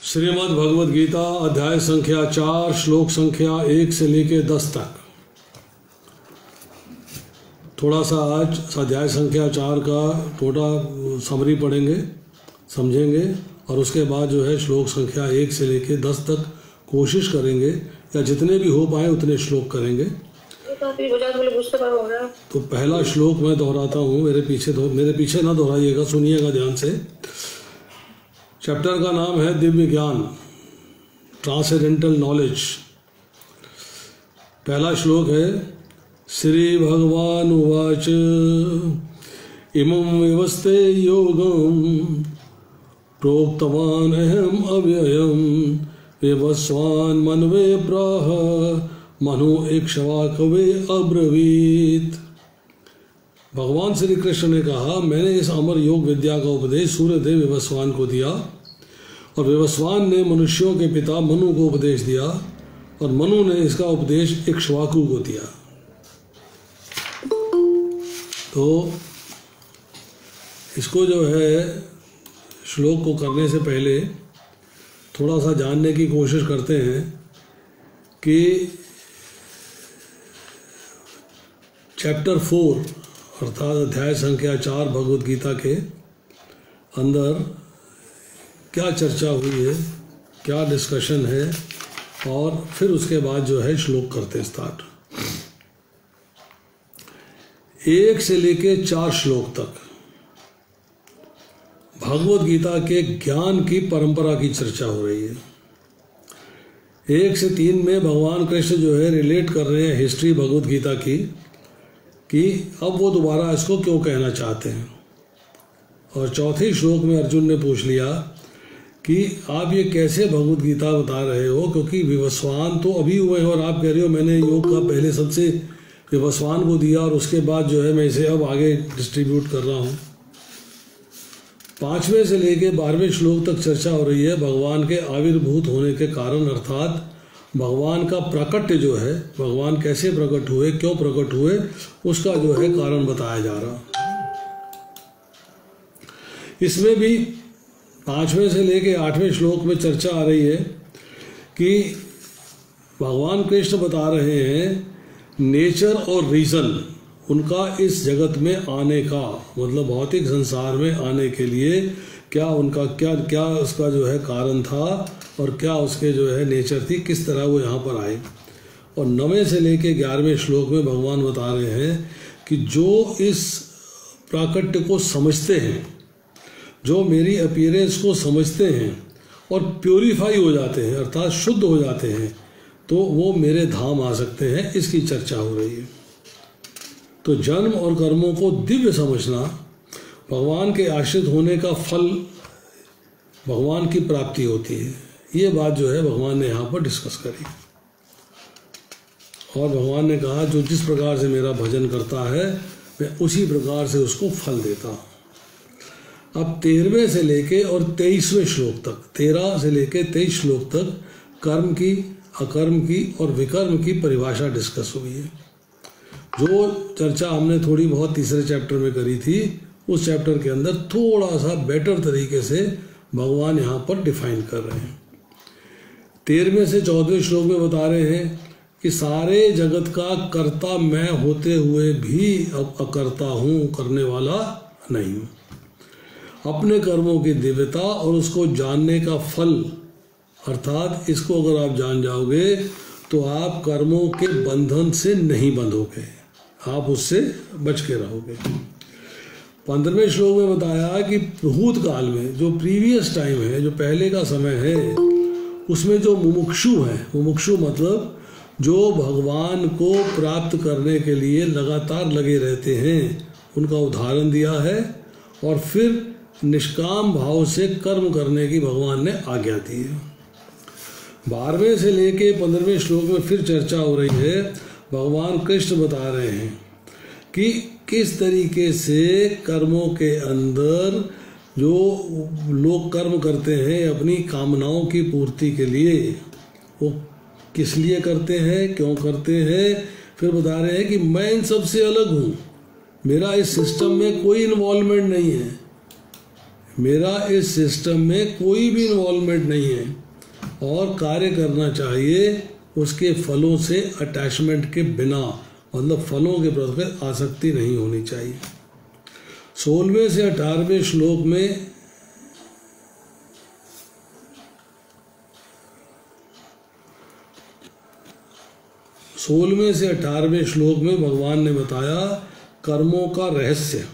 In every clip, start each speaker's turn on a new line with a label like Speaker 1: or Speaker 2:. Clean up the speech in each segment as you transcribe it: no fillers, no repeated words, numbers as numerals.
Speaker 1: श्रीमद् भगवद गीता अध्याय संख्या 4 श्लोक संख्या 1 से लेकर 10 तक। थोड़ा सा आज अध्याय संख्या 4 का थोड़ा समरी पढ़ेंगे, समझेंगे और उसके बाद जो है श्लोक संख्या 1 से लेकर 10 तक कोशिश करेंगे या जितने भी हो पाए उतने श्लोक करेंगे। तो पहला श्लोक मैं दोहराता हूँ, मेरे पीछे ना दोहराइएगा, सुनिएगा ध्यान से। चैप्टर का नाम है दिव्य ज्ञान, ट्रांसेंडेंटल नॉलेज। पहला श्लोक है श्री भगवान उवाच इमं विवस्ते योगं प्रोक्तवान अहम अव्ययम विवस्वान् मनवे प्राह मनु इक्ष्वाकवे अब्रवीत। भगवान श्री कृष्ण ने कहा, मैंने इस अमर योग विद्या का उपदेश सूर्यदेव विवस्वान को दिया और विवस्वान ने मनुष्यों के पिता मनु को उपदेश दिया और मनु ने इसका उपदेश इक्ष्वाकु को दिया। तो इसको जो है श्लोक को करने से पहले थोड़ा सा जानने की कोशिश करते हैं कि चैप्टर 4 अर्थात अध्याय संख्या 4 भगवद गीता के अंदर क्या चर्चा हुई है, क्या डिस्कशन है, और फिर उसके बाद जो है श्लोक करते स्टार्ट। 1 से लेके 4 श्लोक तक भगवद गीता के ज्ञान की परंपरा की चर्चा हो रही है। 1 से 3 में भगवान कृष्ण जो है रिलेट कर रहे हैं हिस्ट्री भगवद गीता की कि अब वो दोबारा इसको क्यों कहना चाहते हैं। और चौथे श्लोक में अर्जुन ने पूछ लिया कि आप ये कैसे भगवद गीता बता रहे हो, क्योंकि विवस्वान तो अभी हुए हैं और आप कह रहे हो मैंने योग का पहले सबसे विवस्वान को दिया और उसके बाद जो है मैं इसे अब आगे डिस्ट्रीब्यूट कर रहा हूँ। 5वें से लेके 12वें श्लोक तक चर्चा हो रही है भगवान के आविर्भूत होने के कारण, अर्थात भगवान का प्राकट्य जो है, भगवान कैसे प्रकट हुए, क्यों प्रकट हुए, उसका जो है कारण बताया जा रहा। इसमें भी 5वें से लेके 8वें श्लोक में चर्चा आ रही है कि भगवान कृष्ण बता रहे हैं नेचर और रीजन उनका इस जगत में आने का, मतलब भौतिक संसार में आने के लिए क्या उनका क्या उसका जो है कारण था और क्या उसके जो है नेचर थी, किस तरह वो यहाँ पर आए। और 9वें से लेके 11वें श्लोक में भगवान बता रहे हैं कि जो इस प्राकट्य को समझते हैं, जो मेरी अपीयरेंस को समझते हैं और प्योरीफाई हो जाते हैं अर्थात शुद्ध हो जाते हैं, तो वो मेरे धाम आ सकते हैं, इसकी चर्चा हो रही है। तो जन्म और कर्मों को दिव्य समझना, भगवान के आश्रित होने का फल भगवान की प्राप्ति होती है, ये बात जो है भगवान ने यहाँ पर डिस्कस करी। और भगवान ने कहा जो जिस प्रकार से मेरा भजन करता है मैं उसी प्रकार से उसको फल देता हूँ। अब 13वें से लेके और 23वें श्लोक तक, 13 से लेके 23 श्लोक तक कर्म की, अकर्म की और विकर्म की परिभाषा डिस्कस हुई है। जो चर्चा हमने थोड़ी बहुत तीसरे चैप्टर में करी थी, उस चैप्टर के अंदर थोड़ा सा बेटर तरीके से भगवान यहाँ पर डिफाइन कर रहे हैं। 13वें से 14वें श्लोक में बता रहे हैं कि सारे जगत का कर्ता मैं होते हुए भी अब अकर्ता हूँ, करने वाला नहीं हूँ। अपने कर्मों की दिव्यता और उसको जानने का फल, अर्थात इसको अगर आप जान जाओगे तो आप कर्मों के बंधन से नहीं बंधोगे, आप उससे बच के रहोगे। 15वें श्लोक में बताया कि भूतकाल में जो प्रीवियस टाइम है, जो पहले का समय है, उसमें जो मुमुक्षु है, मुमुक्षु मतलब जो भगवान को प्राप्त करने के लिए लगातार लगे रहते हैं, उनका उदाहरण दिया है। और फिर निष्काम भाव से कर्म करने की भगवान ने आज्ञा दी है। 12वें से लेके 15वें श्लोक में फिर चर्चा हो रही है। भगवान कृष्ण बता रहे हैं कि किस तरीके से कर्मों के अंदर जो लोग कर्म करते हैं अपनी कामनाओं की पूर्ति के लिए, वो किस लिए करते हैं, क्यों करते हैं। फिर बता रहे हैं कि मैं इन सब से अलग हूँ, मेरा इस सिस्टम में कोई इन्वॉल्वमेंट नहीं है, मेरा इस सिस्टम में कोई भी इन्वॉल्वमेंट नहीं है और कार्य करना चाहिए उसके फलों से अटैचमेंट के बिना, मतलब फलों के प्रति आसक्ति नहीं होनी चाहिए। 16वें से 18वें श्लोक में भगवान ने बताया कर्मों का रहस्य,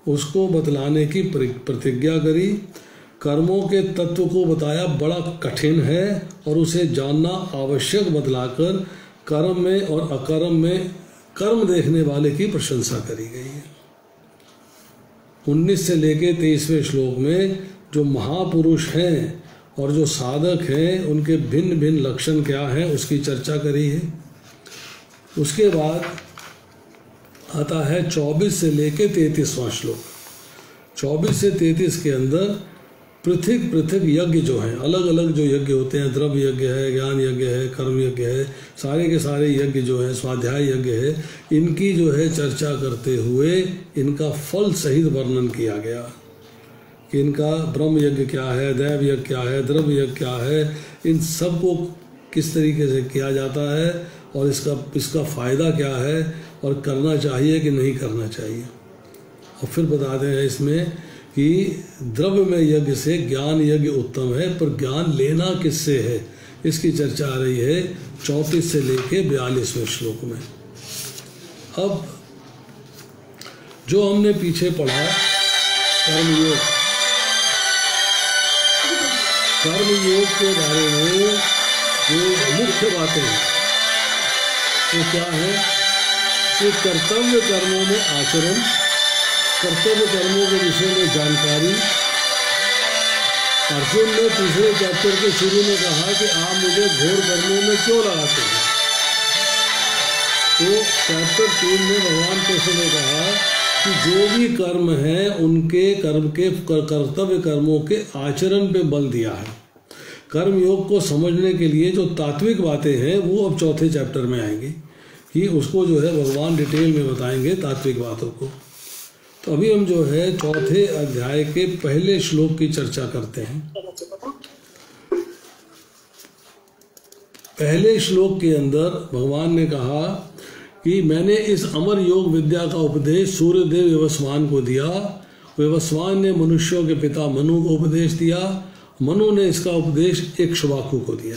Speaker 1: उसको बतलाने की प्रतिज्ञा करी। कर्मों के तत्व को बताया बड़ा कठिन है और उसे जानना आवश्यक बतलाकर कर्म में और अकर्म में कर्म देखने वाले की प्रशंसा करी गई है। 19 से लेके 23वें श्लोक में जो महापुरुष हैं और जो साधक हैं उनके भिन्न भिन्न लक्षण क्या हैं उसकी चर्चा करी है। उसके बाद आता है 24 से लेके 33वां श्लोक। 24 से 33 के अंदर पृथक पृथक यज्ञ जो हैं, अलग अलग जो यज्ञ होते हैं, द्रव्य यज्ञ है, ज्ञान यज्ञ है, कर्म यज्ञ है, सारे के सारे यज्ञ जो है, स्वाध्याय यज्ञ है, इनकी जो है चर्चा करते हुए इनका फल सहित वर्णन किया गया कि इनका ब्रह्म यज्ञ क्या है, दैव यज्ञ क्या है, द्रव्य यज्ञ क्या है, इन सब को किस तरीके से किया जाता है और इसका फ़ायदा क्या है और करना चाहिए कि नहीं करना चाहिए। और फिर बताते हैं इसमें कि द्रव्य में यज्ञ से ज्ञान यज्ञ उत्तम है, पर ज्ञान लेना किससे है, इसकी चर्चा आ रही है 34 से लेके 42वें श्लोक में। अब जो हमने पीछे पढ़ा कर्मयोग के बारे में जो मुख्य बातें हैं तो क्या है कि कर्तव्य कर्मों में आचरण, कर्तव्य कर्मों के विषय में जानकारी। अर्जुन ने तीसरे चैप्टर के शुरू में कहा कि आप मुझे घोर कर्मों में क्यों लगाते हैं, तो चैप्टर 3 में भगवान कृष्ण ने कहा कि जो भी कर्म है उनके कर्म के कर्तव्य कर्मों के आचरण पे बल दिया है। कर्म योग को समझने के लिए जो तात्विक बातें हैं वो अब चौथे चैप्टर में आएंगी कि उसको जो है भगवान डिटेल में बताएंगे तात्विक बातों को। तो अभी हम जो है चौथे अध्याय के पहले श्लोक की चर्चा करते हैं। पहले श्लोक के अंदर भगवान ने कहा कि मैंने इस अमर योग विद्या का उपदेश सूर्यदेव विवस्वान को दिया। विवस्वान ने मनुष्यों के पिता मनु को उपदेश दिया। मनु ने इसका उपदेश इक्ष्वाकु को दिया।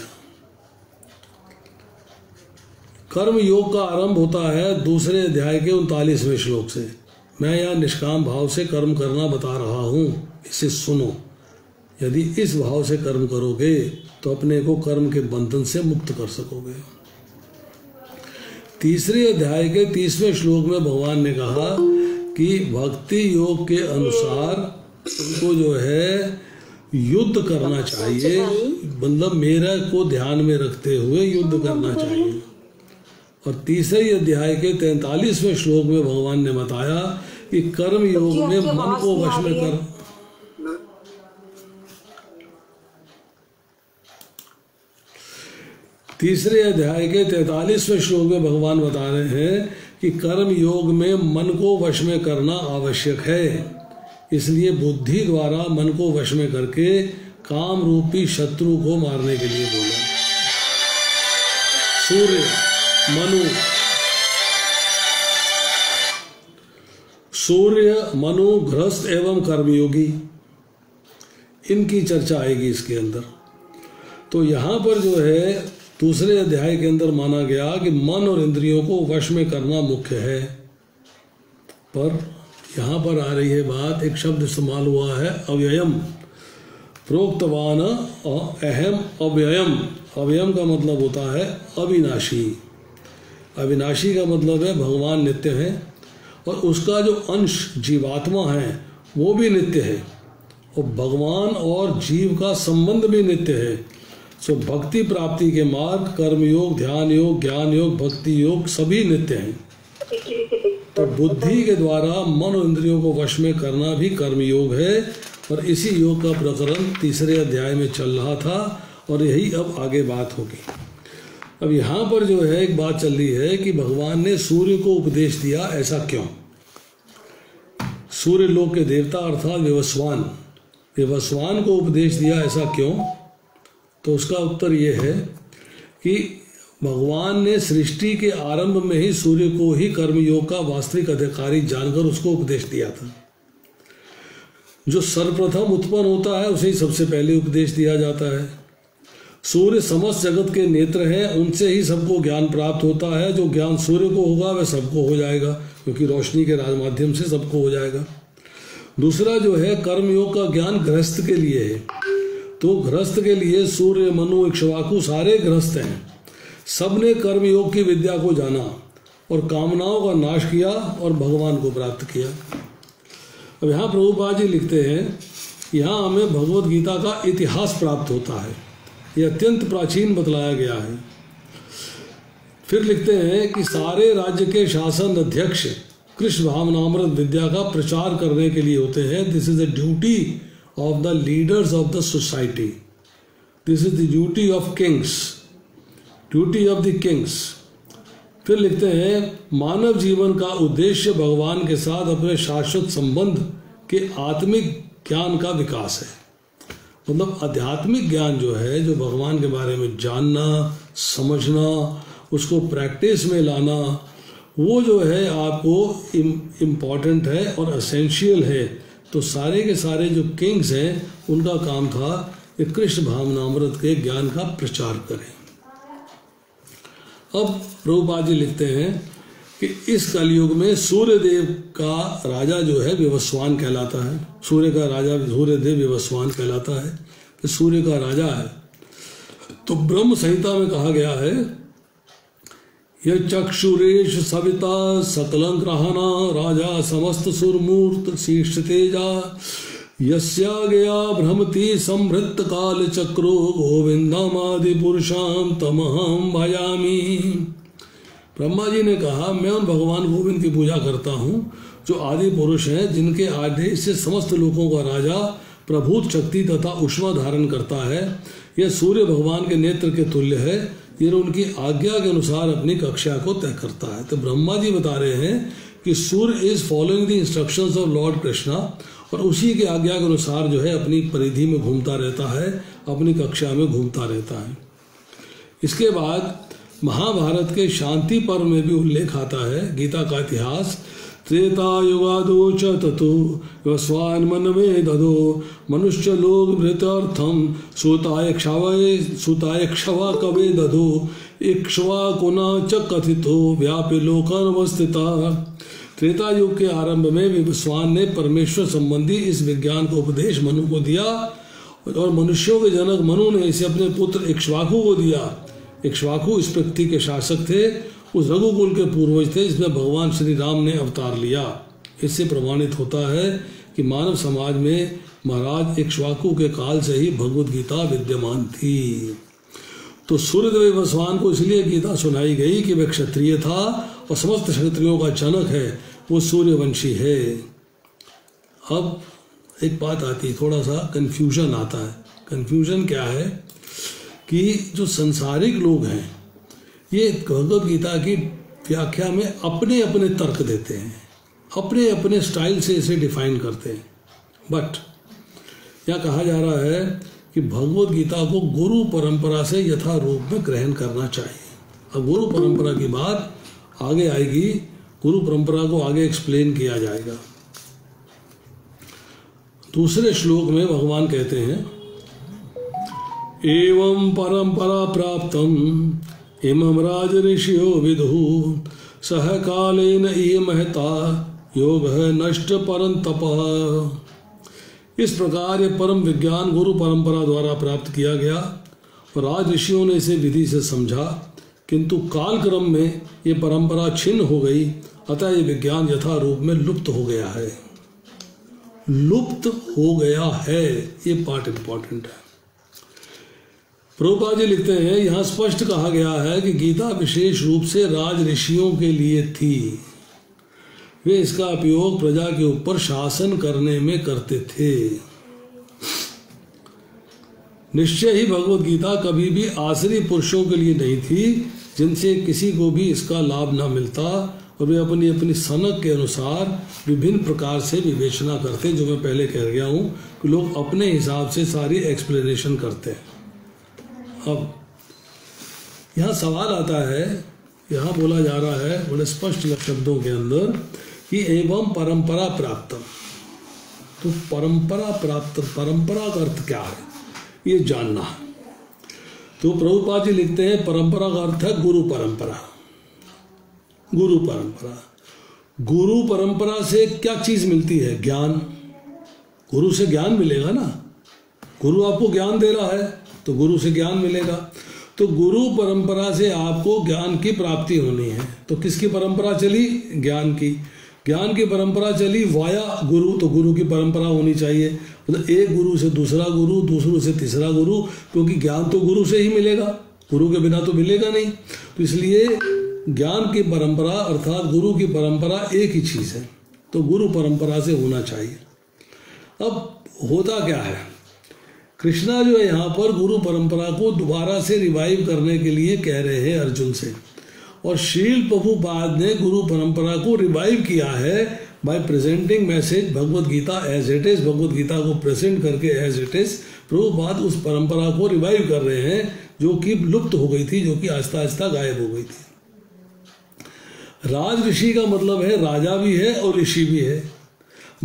Speaker 1: कर्म योग का आरंभ होता है दूसरे अध्याय के 39वें श्लोक से। मैं यहाँ निष्काम भाव से कर्म करना बता रहा हूँ, इसे सुनो। यदि इस भाव से कर्म करोगे तो अपने को कर्म के बंधन से मुक्त कर सकोगे। तीसरे अध्याय के 30वें श्लोक में भगवान ने कहा कि भक्ति योग के अनुसार उनको जो है युद्ध करना चाहिए, मतलब मेरा को ध्यान में रखते हुए युद्ध करना चाहिए। और तीसरे अध्याय के 43वें श्लोक में भगवान ने बताया कि कर्म योग में मन को वश में कर। तीसरे अध्याय के 43वें श्लोक में भगवान बता रहे हैं कि कर्म योग में मन को वश में करना आवश्यक है। इसलिए बुद्धि द्वारा मन को वश में करके काम रूपी शत्रु को मारने के लिए बोला। सूर्य, मनु, गृहस्थ एवं कर्मयोगी, इनकी चर्चा आएगी इसके अंदर। तो यहाँ पर जो है दूसरे अध्याय के अंदर माना गया कि मन और इंद्रियों को वश में करना मुख्य है, पर यहाँ पर आ रही है बात, एक शब्द इस्तेमाल हुआ है अव्ययम। प्रोक्तवान अहम अव्ययम। अव्ययम का मतलब होता है अविनाशी। अविनाशी का मतलब है भगवान नित्य है और उसका जो अंश जीवात्मा है वो भी नित्य है और भगवान और जीव का संबंध भी नित्य है। सो भक्ति प्राप्ति के मार्ग कर्मयोग, ध्यान योग, ज्ञान योग, भक्ति योग सभी नित्य हैं। तो बुद्धि के द्वारा मन और इंद्रियों को वश में करना भी कर्मयोग है और इसी योग का प्रकरण तीसरे अध्याय में चल रहा था और यही अब आगे बात होगी। अब यहाँ पर जो है एक बात चल रही है कि भगवान ने सूर्य को उपदेश दिया, ऐसा क्यों? सूर्य लोक के देवता अर्थात विवस्वान को उपदेश दिया, ऐसा क्यों? तो उसका उत्तर यह है कि भगवान ने सृष्टि के आरंभ में ही सूर्य को ही कर्मयोग का वास्तविक अधिकारी जानकर उसको उपदेश दिया था। जो सर्वप्रथम उत्पन्न होता है उसे ही सबसे पहले उपदेश दिया जाता है। सूर्य समस्त जगत के नेत्र हैं, उनसे ही सबको ज्ञान प्राप्त होता है। जो ज्ञान सूर्य को होगा वह सबको हो जाएगा, क्योंकि रोशनी के माध्यम से सबको हो जाएगा। दूसरा जो है कर्मयोग का ज्ञान गृहस्थ के लिए है। तो गृहस्थ के लिए सूर्य, मनु, इक्ष्वाकु सारे गृहस्थ हैं। सबने कर्मयोग की विद्या को जाना और कामनाओं का नाश किया और भगवान को प्राप्त किया। अब यहाँ प्रभुपाद जी लिखते हैं, यहाँ हमें भगवत गीता का इतिहास प्राप्त होता है। ये अत्यंत प्राचीन बतलाया गया है। फिर लिखते हैं कि सारे राज्य के शासन अध्यक्ष कृष्ण भावनामृत विद्या का प्रचार करने के लिए होते हैं। This is the duty of the leaders of the society. This is the duty of Kings, duty of the Kings. फिर लिखते हैं मानव जीवन का उद्देश्य भगवान के साथ अपने शाश्वत संबंध के आत्मिक ज्ञान का विकास है। मतलब आध्यात्मिक ज्ञान जो है, जो भगवान के बारे में जानना, समझना, उसको प्रैक्टिस में लाना, वो जो है आपको इम्पॉर्टेंट है और एसेंशियल है। तो सारे के सारे जो किंग्स हैं उनका काम था कि कृष्ण भावनामृत के ज्ञान का प्रचार करें। अब प्रभुपाद जी लिखते हैं कि इस कलयुग में सूर्यदेव का राजा जो है विवस्वान कहलाता है। सूर्य का राजा सूर्यदेव विवस्वान कहलाता है, कि सूर्य का राजा है। तो ब्रह्म संहिता में कहा गया है, यह चक्षुरेश सविता सकलं ग्रहणा राजा समस्त सुरमूर्त शीर्ष तेजा यस्या गया भ्रमति समृत काल चक्रो गोविंदमादि पुरुषाम तमहम भजामी। ब्रह्मा जी ने कहा, मैं उन भगवान गोविंद की पूजा करता हूँ जो आदि पुरुष हैं, जिनके आदेश से समस्त लोगों का राजा प्रभूत शक्ति तथा उष्मा धारण करता है। यह सूर्य भगवान के नेत्र के तुल्य है। यह उनकी आज्ञा के अनुसार अपनी कक्षा को तय करता है। तो ब्रह्मा जी बता रहे हैं कि सूर्य is following the instructions of Lord Krishna, और उसी के आज्ञा के अनुसार जो है अपनी परिधि में घूमता रहता है, अपनी कक्षा में घूमता रहता है। इसके बाद महाभारत के शांति पर्व में भी उल्लेख आता है, गीता का इतिहास। त्रेता युगादो च ततो विवस्वान मनवे ददो मनुष्य लोक भृत्यर्थम सुताय क्षवा कवे ददो इक्ष्वा कुना च कथितो व्यापी लोकानवस्थिता। त्रेता युग के आरंभ में विवस्वान ने परमेश्वर संबंधी इस विज्ञान को उपदेश मनु को दिया, और मनुष्यों के जनक मनु ने इसे अपने पुत्र इक्ष्वाकु को दिया। इक्ष्वाकु इस पृथ्वी के शासक थे, उस रघुकुल के पूर्वज थे, जिसमें भगवान श्री राम ने अवतार लिया। इससे प्रमाणित होता है कि मानव समाज में महाराज इक्ष्वाकु के काल से ही भगवत गीता विद्यमान थी। तो सूर्यदेव विवस्वान को इसलिए गीता सुनाई गई कि वह क्षत्रिय था और समस्त क्षत्रियों का जनक है, वो सूर्यवंशी है। अब एक बात आती है, थोड़ा सा कंफ्यूजन आता है। कंफ्यूजन क्या है कि जो संसारिक लोग हैं ये भगवत गीता की व्याख्या में अपने अपने तर्क देते हैं, अपने अपने स्टाइल से इसे डिफाइन करते हैं। बट यहाँ कहा जा रहा है कि भगवत गीता को गुरु परंपरा से यथा रूप में ग्रहण करना चाहिए। अब गुरु परंपरा की बात आगे आएगी, गुरु परंपरा को आगे एक्सप्लेन किया जाएगा। दूसरे श्लोक में भगवान कहते हैं, एवं परंपरा प्राप्तम इमं राज ऋषियो विदुः सह कालेन ये महता योग है नष्ट परंतप। इस प्रकार ये परम विज्ञान गुरु परंपरा द्वारा प्राप्त किया गया और राज ऋषियों ने इसे विधि से समझा, किंतु काल क्रम में ये परंपरा छिन्न हो गई, अतः ये विज्ञान यथा रूप में लुप्त हो गया है। लुप्त हो गया है, ये पार्ट इंपॉर्टेंट है। प्रभुपाद जी लिखते हैं, यहाँ स्पष्ट कहा गया है कि गीता विशेष रूप से राज ऋषियों के लिए थी। वे इसका उपयोग प्रजा के ऊपर शासन करने में करते थे। निश्चय ही भगवत गीता कभी भी आसरी पुरुषों के लिए नहीं थी, जिनसे किसी को भी इसका लाभ न मिलता और वे अपनी अपनी सनक के अनुसार विभिन्न प्रकार से विवेचना करते हैं। जो मैं पहले कह गया हूँ कि लोग अपने हिसाब से सारी एक्सप्लेनेशन करते हैं। अब यहाँ सवाल आता है, यहाँ बोला जा रहा है बड़े स्पष्ट शब्दों के अंदर कि एवं परंपरा प्राप्त। तो परंपरा प्राप्त, परंपरा का अर्थ क्या है ये जानना है। तो प्रभुपाद जी लिखते हैं परंपरा का अर्थ है गुरु परंपरा। गुरु परंपरा, गुरु परंपरा से क्या चीज मिलती है? ज्ञान। गुरु से ज्ञान मिलेगा ना, गुरु आपको ज्ञान दे रहा है तो गुरु से ज्ञान मिलेगा। तो गुरु परंपरा से आपको ज्ञान की प्राप्ति होनी है। तो किसकी परंपरा चली? ज्ञान की। ज्ञान की परंपरा चली वाया गुरु, तो गुरु की परंपरा होनी चाहिए। मतलब एक गुरु से दूसरा गुरु, दूसरों से तीसरा गुरु, क्योंकि ज्ञान तो गुरु से ही मिलेगा, गुरु के बिना तो मिलेगा नहीं। तो इसलिए ज्ञान की परंपरा अर्थात गुरु की परंपरा एक ही चीज है, तो गुरु परंपरा से होना चाहिए। अब होता क्या है, कृष्णा जो है यहाँ पर गुरु परंपरा को दोबारा से रिवाइव करने के लिए कह रहे हैं अर्जुन से, और श्रील प्रभुपाद ने गुरु परंपरा को रिवाइव किया है by presenting message Bhagavad Gita as it is. Bhagavad Gita को प्रेजेंट करके एज इट इज प्रभुपाद उस परंपरा को रिवाइव कर रहे हैं जो कि लुप्त हो गई थी, जो कि आहिस्ता आहिस्ता गायब हो गई थी। राज ऋषि का मतलब है राजा भी है और ऋषि भी है,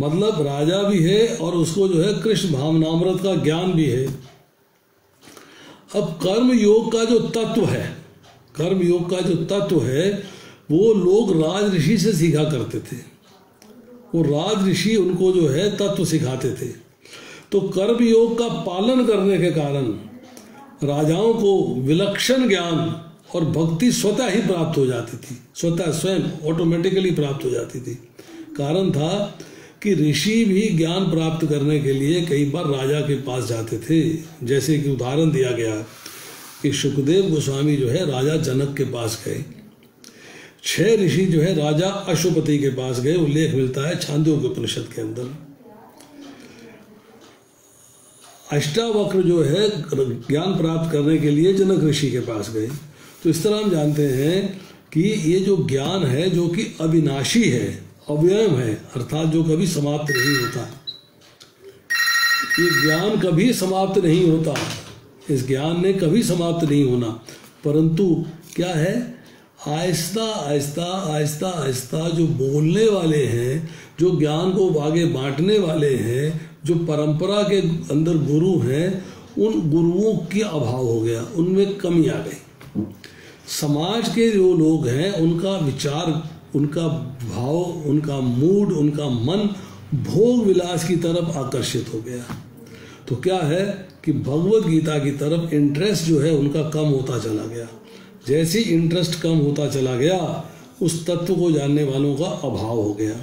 Speaker 1: मतलब राजा भी है और उसको जो है कृष्ण भावनामृत का ज्ञान भी है। अब कर्म योग का जो तत्व है, कर्म योग का जो तत्व है वो लोग राज ऋषि से सीखा करते थे। वो राज ऋषि उनको जो है तत्व सिखाते थे। तो कर्म योग का पालन करने के कारण राजाओं को विलक्षण ज्ञान और भक्ति स्वतः ही प्राप्त हो जाती थी, स्वतः स्वयं ऑटोमेटिकली प्राप्त हो जाती थी। कारण था कि ऋषि भी ज्ञान प्राप्त करने के लिए कई बार राजा के पास जाते थे। जैसे कि उदाहरण दिया गया कि सुखदेव गोस्वामी जो है राजा जनक के पास गए, 6 ऋषि जो है राजा अशुपति के पास गए, उल्लेख मिलता है छांदोग्य उपनिषद के अंदर। अष्टावक्र जो है ज्ञान प्राप्त करने के लिए जनक ऋषि के पास गए। तो इस तरह हम जानते हैं कि ये जो ज्ञान है जो कि अविनाशी है, अव्ययम है, अर्थात जो कभी समाप्त नहीं होता, ये ज्ञान कभी समाप्त नहीं होता, इस ज्ञान ने कभी समाप्त नहीं होना। परंतु क्या है, आहिस्ता आहिस्ता आहिस्ता आहिस्ता जो बोलने वाले हैं, जो ज्ञान को आगे बांटने वाले हैं, जो परंपरा के अंदर गुरु हैं, उन गुरुओं की अभाव हो गया, उनमें कमी आ गई। समाज के जो लोग हैं उनका विचार, उनका भाव, उनका मूड, उनका मन भोग विलास की तरफ आकर्षित हो गया। तो क्या है कि भगवद गीता की तरफ इंटरेस्ट जो है उनका कम होता चला गया। जैसे इंटरेस्ट कम होता चला गया, उस तत्व को जानने वालों का अभाव हो गया,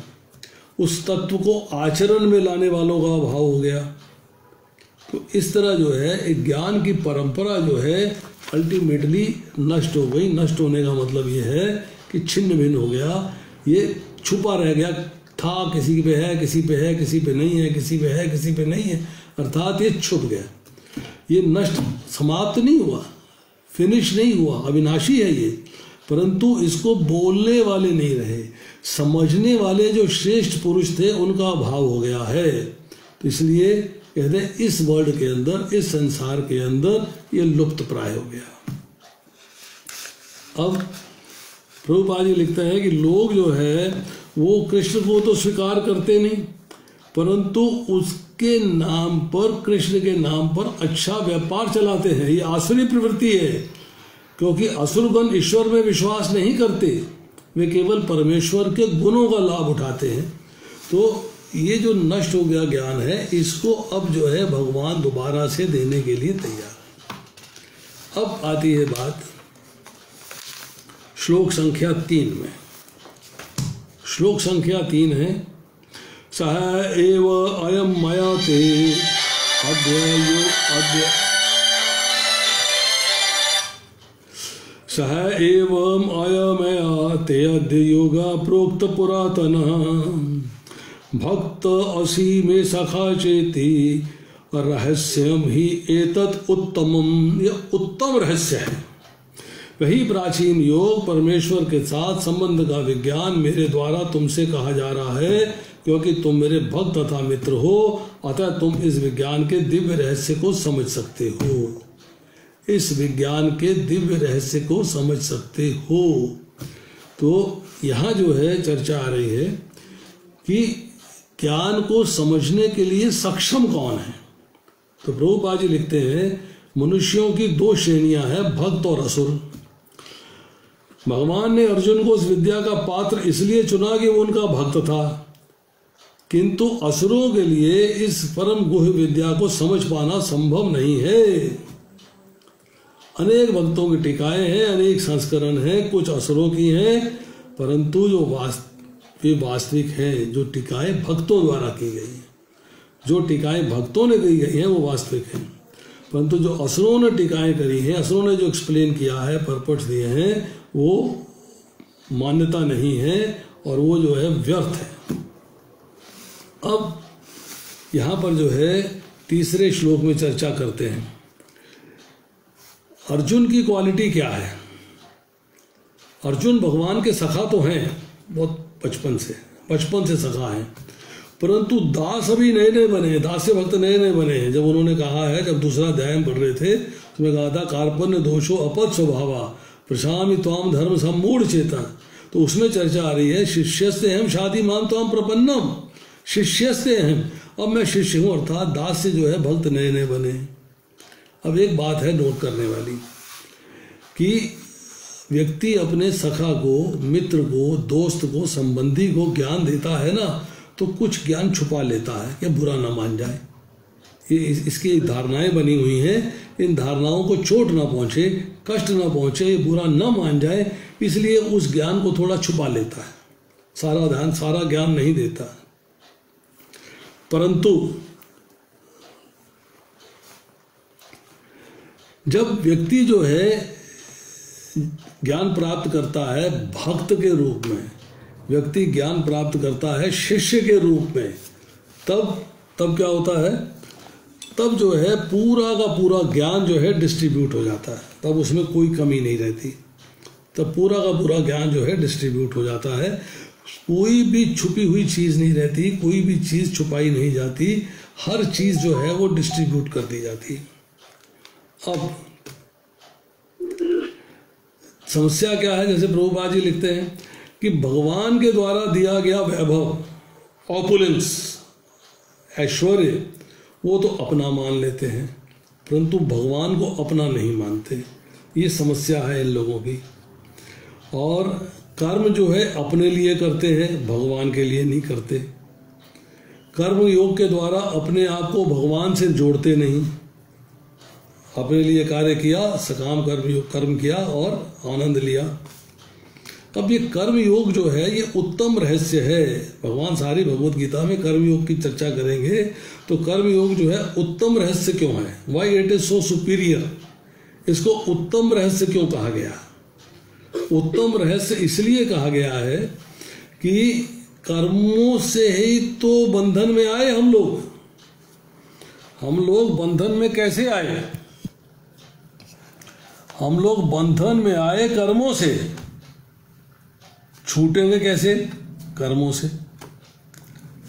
Speaker 1: उस तत्व को आचरण में लाने वालों का अभाव हो गया। तो इस तरह जो है एक ज्ञान की परंपरा जो है अल्टीमेटली नष्ट हो गई। नष्ट होने का मतलब ये है कि छिन्न भिन्न हो गया, ये छुपा रह गया था, किसी पे है, किसी पे है, किसी पे नहीं है, किसी पे है, किसी पे नहीं है, अर्थात ये छुप गया। ये नष्ट, समाप्त नहीं हुआ, फिनिश नहीं हुआ, अविनाशी है ये, परंतु इसको बोलने वाले नहीं रहे, समझने वाले जो श्रेष्ठ पुरुष थे उनका अभाव हो गया है। तो इसलिए कहते हैं इस वर्ल्ड के अंदर, इस संसार के अंदर ये लुप्त प्राय हो गया। अब प्रभुपाद जी लिखते हैं कि लोग जो है वो कृष्ण को तो स्वीकार करते नहीं, परंतु उसके नाम पर, कृष्ण के नाम पर अच्छा व्यापार चलाते हैं। ये आसुरी प्रवृत्ति है, क्योंकि असुरगण ईश्वर में विश्वास नहीं करते, वे केवल परमेश्वर के गुणों का लाभ उठाते हैं। तो ये जो नष्ट हो गया ज्ञान है, इसको अब जो है भगवान दोबारा से देने के लिए तैयार। अब आती है बात श्लोक संख्या 3 में। श्लोक संख्या 3 है, सह एव अयम मया ते अद्य सह एवं अयमया ते अद्य योगा प्रोक्त पुरातन भक्त असी में सखा चेती रहस्यम ही एतत् उत्तमम। यह उत्तम रहस्य है। वही प्राचीन योग परमेश्वर के साथ संबंध का विज्ञान मेरे द्वारा तुमसे कहा जा रहा है, क्योंकि तुम मेरे भक्त तथा मित्र हो, अतः तुम इस विज्ञान के दिव्य रहस्य को समझ सकते हो। इस विज्ञान के दिव्य रहस्य को समझ सकते हो। तो यहाँ जो है चर्चा आ रही है कि ज्ञान को समझने के लिए सक्षम कौन है। तो प्रभुपाद जी लिखते हैं मनुष्यों की दो श्रेणियां हैं, भक्त और असुर। भगवान ने अर्जुन को उस विद्या का पात्र इसलिए चुना कि वो उनका भक्त था, किंतु असुरों के लिए इस परम गुह्य विद्या को समझ पाना संभव नहीं है। अनेक भक्तों की टीकाएं हैं, अनेक संस्करण हैं, कुछ असुरों की हैं, परंतु जो वास्तविक हैं, जो टीकाएं भक्तों द्वारा की गई हैं, जो टीकाएं भक्तों ने की गई हैं वो वास्तविक हैं। परंतु जो असुरों ने टीकाएं करी हैं, असुरों ने जो एक्सप्लेन किया है, परपट्स दिए हैं, वो मान्यता नहीं है और वो जो है व्यर्थ है। अब यहाँ पर जो है तीसरे श्लोक में चर्चा करते हैं अर्जुन की क्वालिटी क्या है। अर्जुन भगवान के सखा तो हैं, बहुत बचपन से सखा हैं, परंतु दास अभी नए नए बने हैं, दास्य भक्त नए नए बने हैं। जब उन्होंने कहा है, जब दूसरा अध्याय में पढ़ रहे थे, उसमें कहा था कार्पण्य दोषो अपद स्वभावा प्रशामि त्वाम धर्म सम्मूढ़ चेतन, तो उसमें चर्चा आ रही है शिष्यस्ते हम शादी मान त्वाम प्रपन्नम, शिष्यस्ते हम, अब मैं शिष्य हूँ, अर्थात दास से जो है भक्त नए नए बने। अब एक बात है नोट करने वाली कि व्यक्ति अपने सखा को, मित्र को, दोस्त को, संबंधी को ज्ञान देता है ना, तो कुछ ज्ञान छुपा लेता है कि बुरा ना मान जाए। ये इसकी धारणाएं बनी हुई हैं, इन धारणाओं को चोट ना पहुंचे, कष्ट ना पहुंचे, ये बुरा ना मान जाए, इसलिए उस ज्ञान को थोड़ा छुपा लेता है, सारा ज्ञान नहीं देता। परंतु जब व्यक्ति जो है ज्ञान प्राप्त करता है भक्त के रूप में, व्यक्ति ज्ञान प्राप्त करता है शिष्य के रूप में, तब क्या होता है, तब जो है पूरा का पूरा ज्ञान जो है डिस्ट्रीब्यूट हो जाता है, तब उसमें कोई कमी नहीं रहती, तब पूरा का पूरा ज्ञान जो है डिस्ट्रीब्यूट हो जाता है, कोई भी छुपी हुई चीज़ नहीं रहती, कोई भी चीज़ छुपाई नहीं जाती, हर चीज़ जो है वो डिस्ट्रीब्यूट कर दी जाती। अब समस्या क्या है, जैसे प्रभुपाद जी लिखते हैं कि भगवान के द्वारा दिया गया वैभव, ऑपुलेंस, ऐश्वर्य, वो तो अपना मान लेते हैं, परंतु भगवान को अपना नहीं मानते। ये समस्या है इन लोगों की। और कर्म जो है अपने लिए करते हैं, भगवान के लिए नहीं करते। कर्म योग के द्वारा अपने आप को भगवान से जोड़ते नहीं, अपने लिए कार्य किया, सकाम कर्म किया और आनंद लिया। अब ये कर्म योग जो है ये उत्तम रहस्य है। भगवान सारी भगवत गीता में कर्म योग की चर्चा करेंगे, तो कर्म योग जो है उत्तम रहस्य क्यों है, why it is so superior, इसको उत्तम रहस्य क्यों कहा गया। उत्तम रहस्य इसलिए कहा गया है कि कर्मों से ही तो बंधन में आए हम लोग बंधन में कैसे आए, हम लोग बंधन में आए कर्मों से, छूटेंगे कैसे, कर्मों से।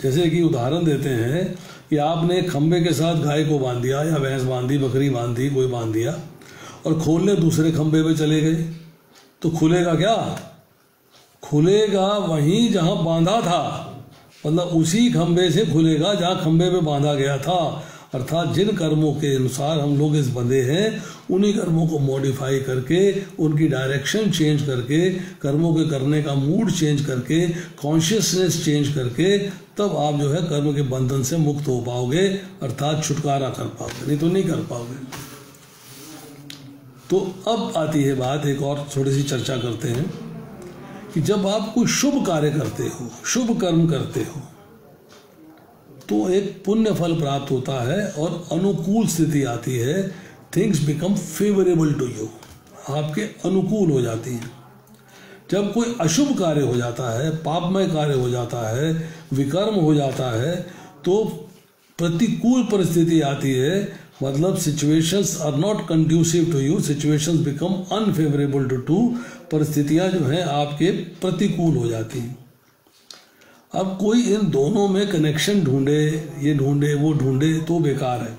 Speaker 1: जैसे कि उदाहरण देते हैं कि आपने खंबे के साथ गाय को बांध दिया या भैंस बांधी, बकरी बांधी, कोई बांध दिया और खोलने दूसरे खंबे पे चले गए, तो खुलेगा क्या, खुलेगा वहीं जहां बांधा था, मतलब उसी खंबे से खुलेगा जहां खंबे पे बांधा गया था। अर्थात जिन कर्मों के अनुसार हम लोग इस बंधे हैं, उन्हीं कर्मों को मॉडिफाई करके, उनकी डायरेक्शन चेंज करके, कर्मों के करने का मूड चेंज करके, कॉन्शियसनेस चेंज करके, तब आप जो है कर्म के बंधन से मुक्त हो पाओगे, अर्थात छुटकारा कर पाओगे, नहीं तो नहीं कर पाओगे। तो अब आती है बात, एक और थोड़ी सी चर्चा करते हैं कि जब आप कोई शुभ कार्य करते हो, शुभ कर्म करते हो, तो एक पुण्य फल प्राप्त होता है और अनुकूल स्थिति आती है, things become favourable to you, आपके अनुकूल हो जाती हैं। जब कोई अशुभ कार्य हो जाता है, पापमय कार्य हो जाता है, विकर्म हो जाता है, तो प्रतिकूल परिस्थिति आती है, मतलब situations are not conducive to you, situations become unfavourable to परिस्थितियां जो हैं आपके प्रतिकूल हो जाती हैं। अब कोई इन दोनों में कनेक्शन ढूंढे, ये ढूंढे वो ढूंढे तो बेकार है।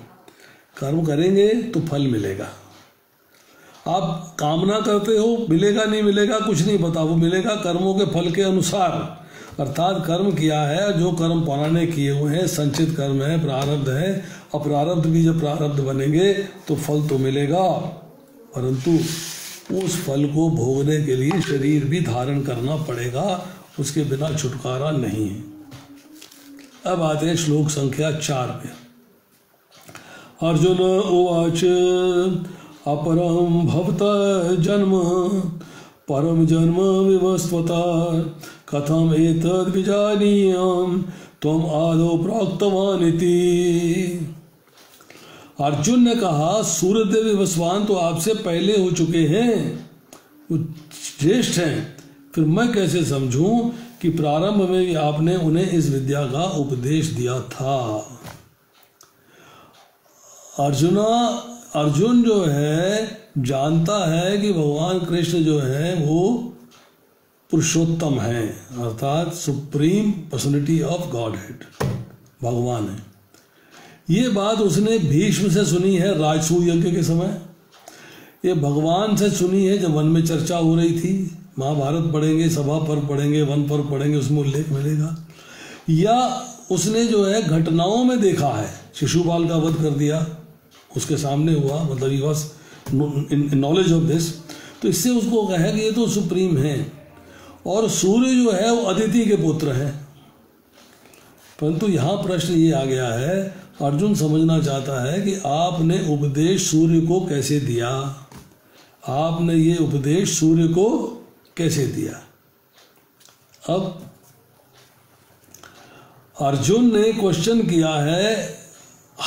Speaker 1: कर्म करेंगे तो फल मिलेगा। आप कामना करते हो, मिलेगा नहीं मिलेगा कुछ नहीं पता, वो मिलेगा कर्मों के फल के अनुसार। अर्थात कर्म किया है, जो कर्म पुराने किए हुए हैं, संचित कर्म है, प्रारब्ध है। अप्रारब्ध भी जब प्रारब्ध बनेंगे तो फल तो मिलेगा, परंतु उस फल को भोगने के लिए शरीर भी धारण करना पड़ेगा, उसके बिना छुटकारा नहीं है। अब आते हैं श्लोक संख्या 4 पे। अर्जुन उवाच अपरम भवत जन्म परम जन्म विवस्वता कथम एतद् विजानीयम् त्वम् आदौ प्रोक्तवान् इति। अर्जुन ने कहा, सूर्यदेव विवस्वान तो आपसे पहले हो चुके हैं, वो ज्येष्ठ हैं, फिर मैं कैसे समझूं कि प्रारंभ में भी आपने उन्हें इस विद्या का उपदेश दिया था। अर्जुन जो है जानता है कि भगवान कृष्ण जो है वो पुरुषोत्तम है, अर्थात supreme personality of God head, भगवान है। ये बात उसने भीष्म से सुनी है राजसूय यज्ञ के समय, ये भगवान से सुनी है जब वन में चर्चा हो रही थी। महाभारत पढ़ेंगे, सभा पर्व पढ़ेंगे, वन पर्व पढ़ेंगे, उसमें उल्लेख मिलेगा। या उसने जो है घटनाओं में देखा है, शिशुपाल का वध कर दिया, उसके सामने हुआ, मतलब he was knowledge of this. तो इससे उसको कहा कि ये तो सुप्रीम है। और सूर्य जो है वो अदिति के पुत्र हैं। परंतु यहाँ प्रश्न ये आ गया है, अर्जुन समझना चाहता है कि आपने उपदेश सूर्य को कैसे दिया, आपने ये उपदेश सूर्य को कैसे दिया। अब अर्जुन ने क्वेश्चन किया है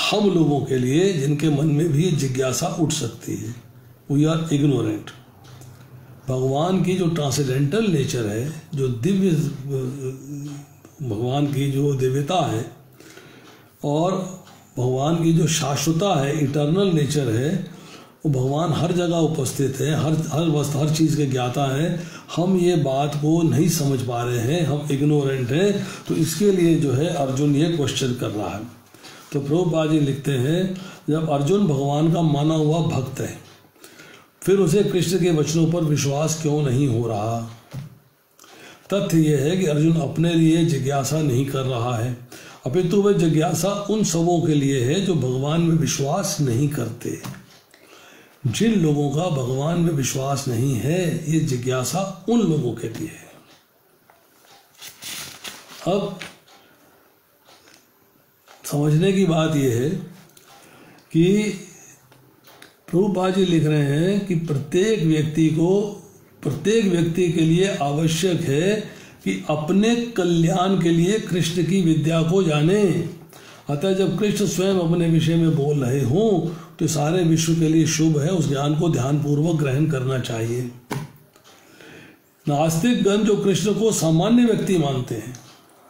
Speaker 1: हम लोगों के लिए जिनके मन में भी जिज्ञासा उठ सकती है। We are ignorant. भगवान की जो ट्रांसेंडेंटल नेचर है, जो दिव्य भगवान की जो दिव्यता है और भगवान की जो शाश्वता है, इटर्नल नेचर है, वो भगवान हर जगह उपस्थित है, हर वस्तु, हर चीज़ के ज्ञाता है। हम ये बात को नहीं समझ पा रहे हैं, हम इग्नोरेंट हैं। तो इसके लिए जो है अर्जुन ये क्वेश्चन कर रहा है। तो प्रभुपाद जी लिखते हैं, जब अर्जुन भगवान का माना हुआ भक्त है, फिर उसे कृष्ण के वचनों पर विश्वास क्यों नहीं हो रहा। तथ्य यह है कि अर्जुन अपने लिए जिज्ञासा नहीं कर रहा है, अपितु वह जिज्ञासा उन सबों के लिए है जो भगवान में विश्वास नहीं करते। जिन लोगों का भगवान में विश्वास नहीं है, ये जिज्ञासा उन लोगों के लिए है। अब समझने की बात यह है कि प्रभुपाद जी लिख रहे हैं कि प्रत्येक व्यक्ति के लिए आवश्यक है कि अपने कल्याण के लिए कृष्ण की विद्या को जाने। अतः जब कृष्ण स्वयं अपने विषय में बोल रहे हों तो सारे विश्व के लिए शुभ है, उस ज्ञान को ध्यानपूर्वक ग्रहण करना चाहिए। नास्तिक गण जो कृष्ण को सामान्य व्यक्ति मानते हैं,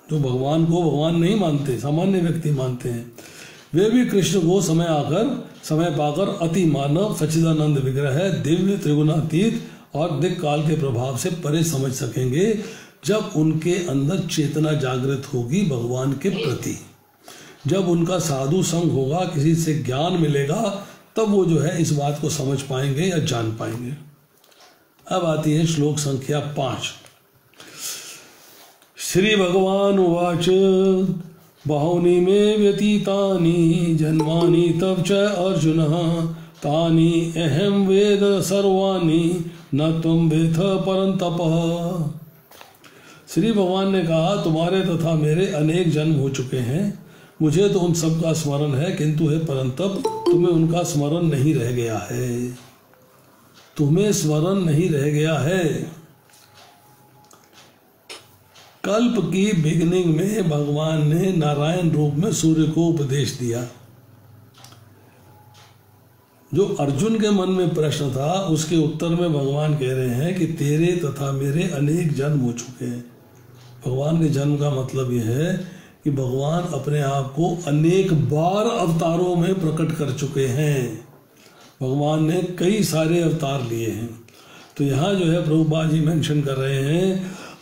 Speaker 1: जो भगवान को भगवान नहीं मानते, सामान्य व्यक्ति मानते हैं, वे भी कृष्ण को समय पाकर अति मानव सच्चिदानंद विग्रह, दिव्य त्रिगुणातीत और दिक् काल के प्रभाव से परे समझ सकेंगे, जब उनके अंदर चेतना जागृत होगी भगवान के प्रति। जब उनका साधु संग होगा, किसी से ज्ञान मिलेगा, तब वो जो है इस बात को समझ पाएंगे या जान पाएंगे। अब आती है श्लोक संख्या 5। श्री भगवान उवाच बहूनि मे व्यतीतानि जन्मानि तव च अर्जुन तानि अहं वेद सर्वाणि न तुम वेद परंतप। श्री भगवान ने कहा, तुम्हारे तथा मेरे अनेक जन्म हो चुके हैं, मुझे तो उन सब का स्मरण है, किंतु हे परंतप तुम्हें उनका स्मरण नहीं रह गया है। तुम्हें स्मरण नहीं रह गया है। कल्प की बिगिनिंग में भगवान ने नारायण रूप में सूर्य को उपदेश दिया। जो अर्जुन के मन में प्रश्न था, उसके उत्तर में भगवान कह रहे हैं कि तेरे तथा मेरे अनेक जन्म हो चुके हैं। भगवान के जन्म का मतलब यह है कि भगवान अपने आप को अनेक बार अवतारों में प्रकट कर चुके हैं। भगवान ने कई सारे अवतार लिए हैं। तो यहाँ जो है प्रभुपाद जी मेंशन कर रहे हैं,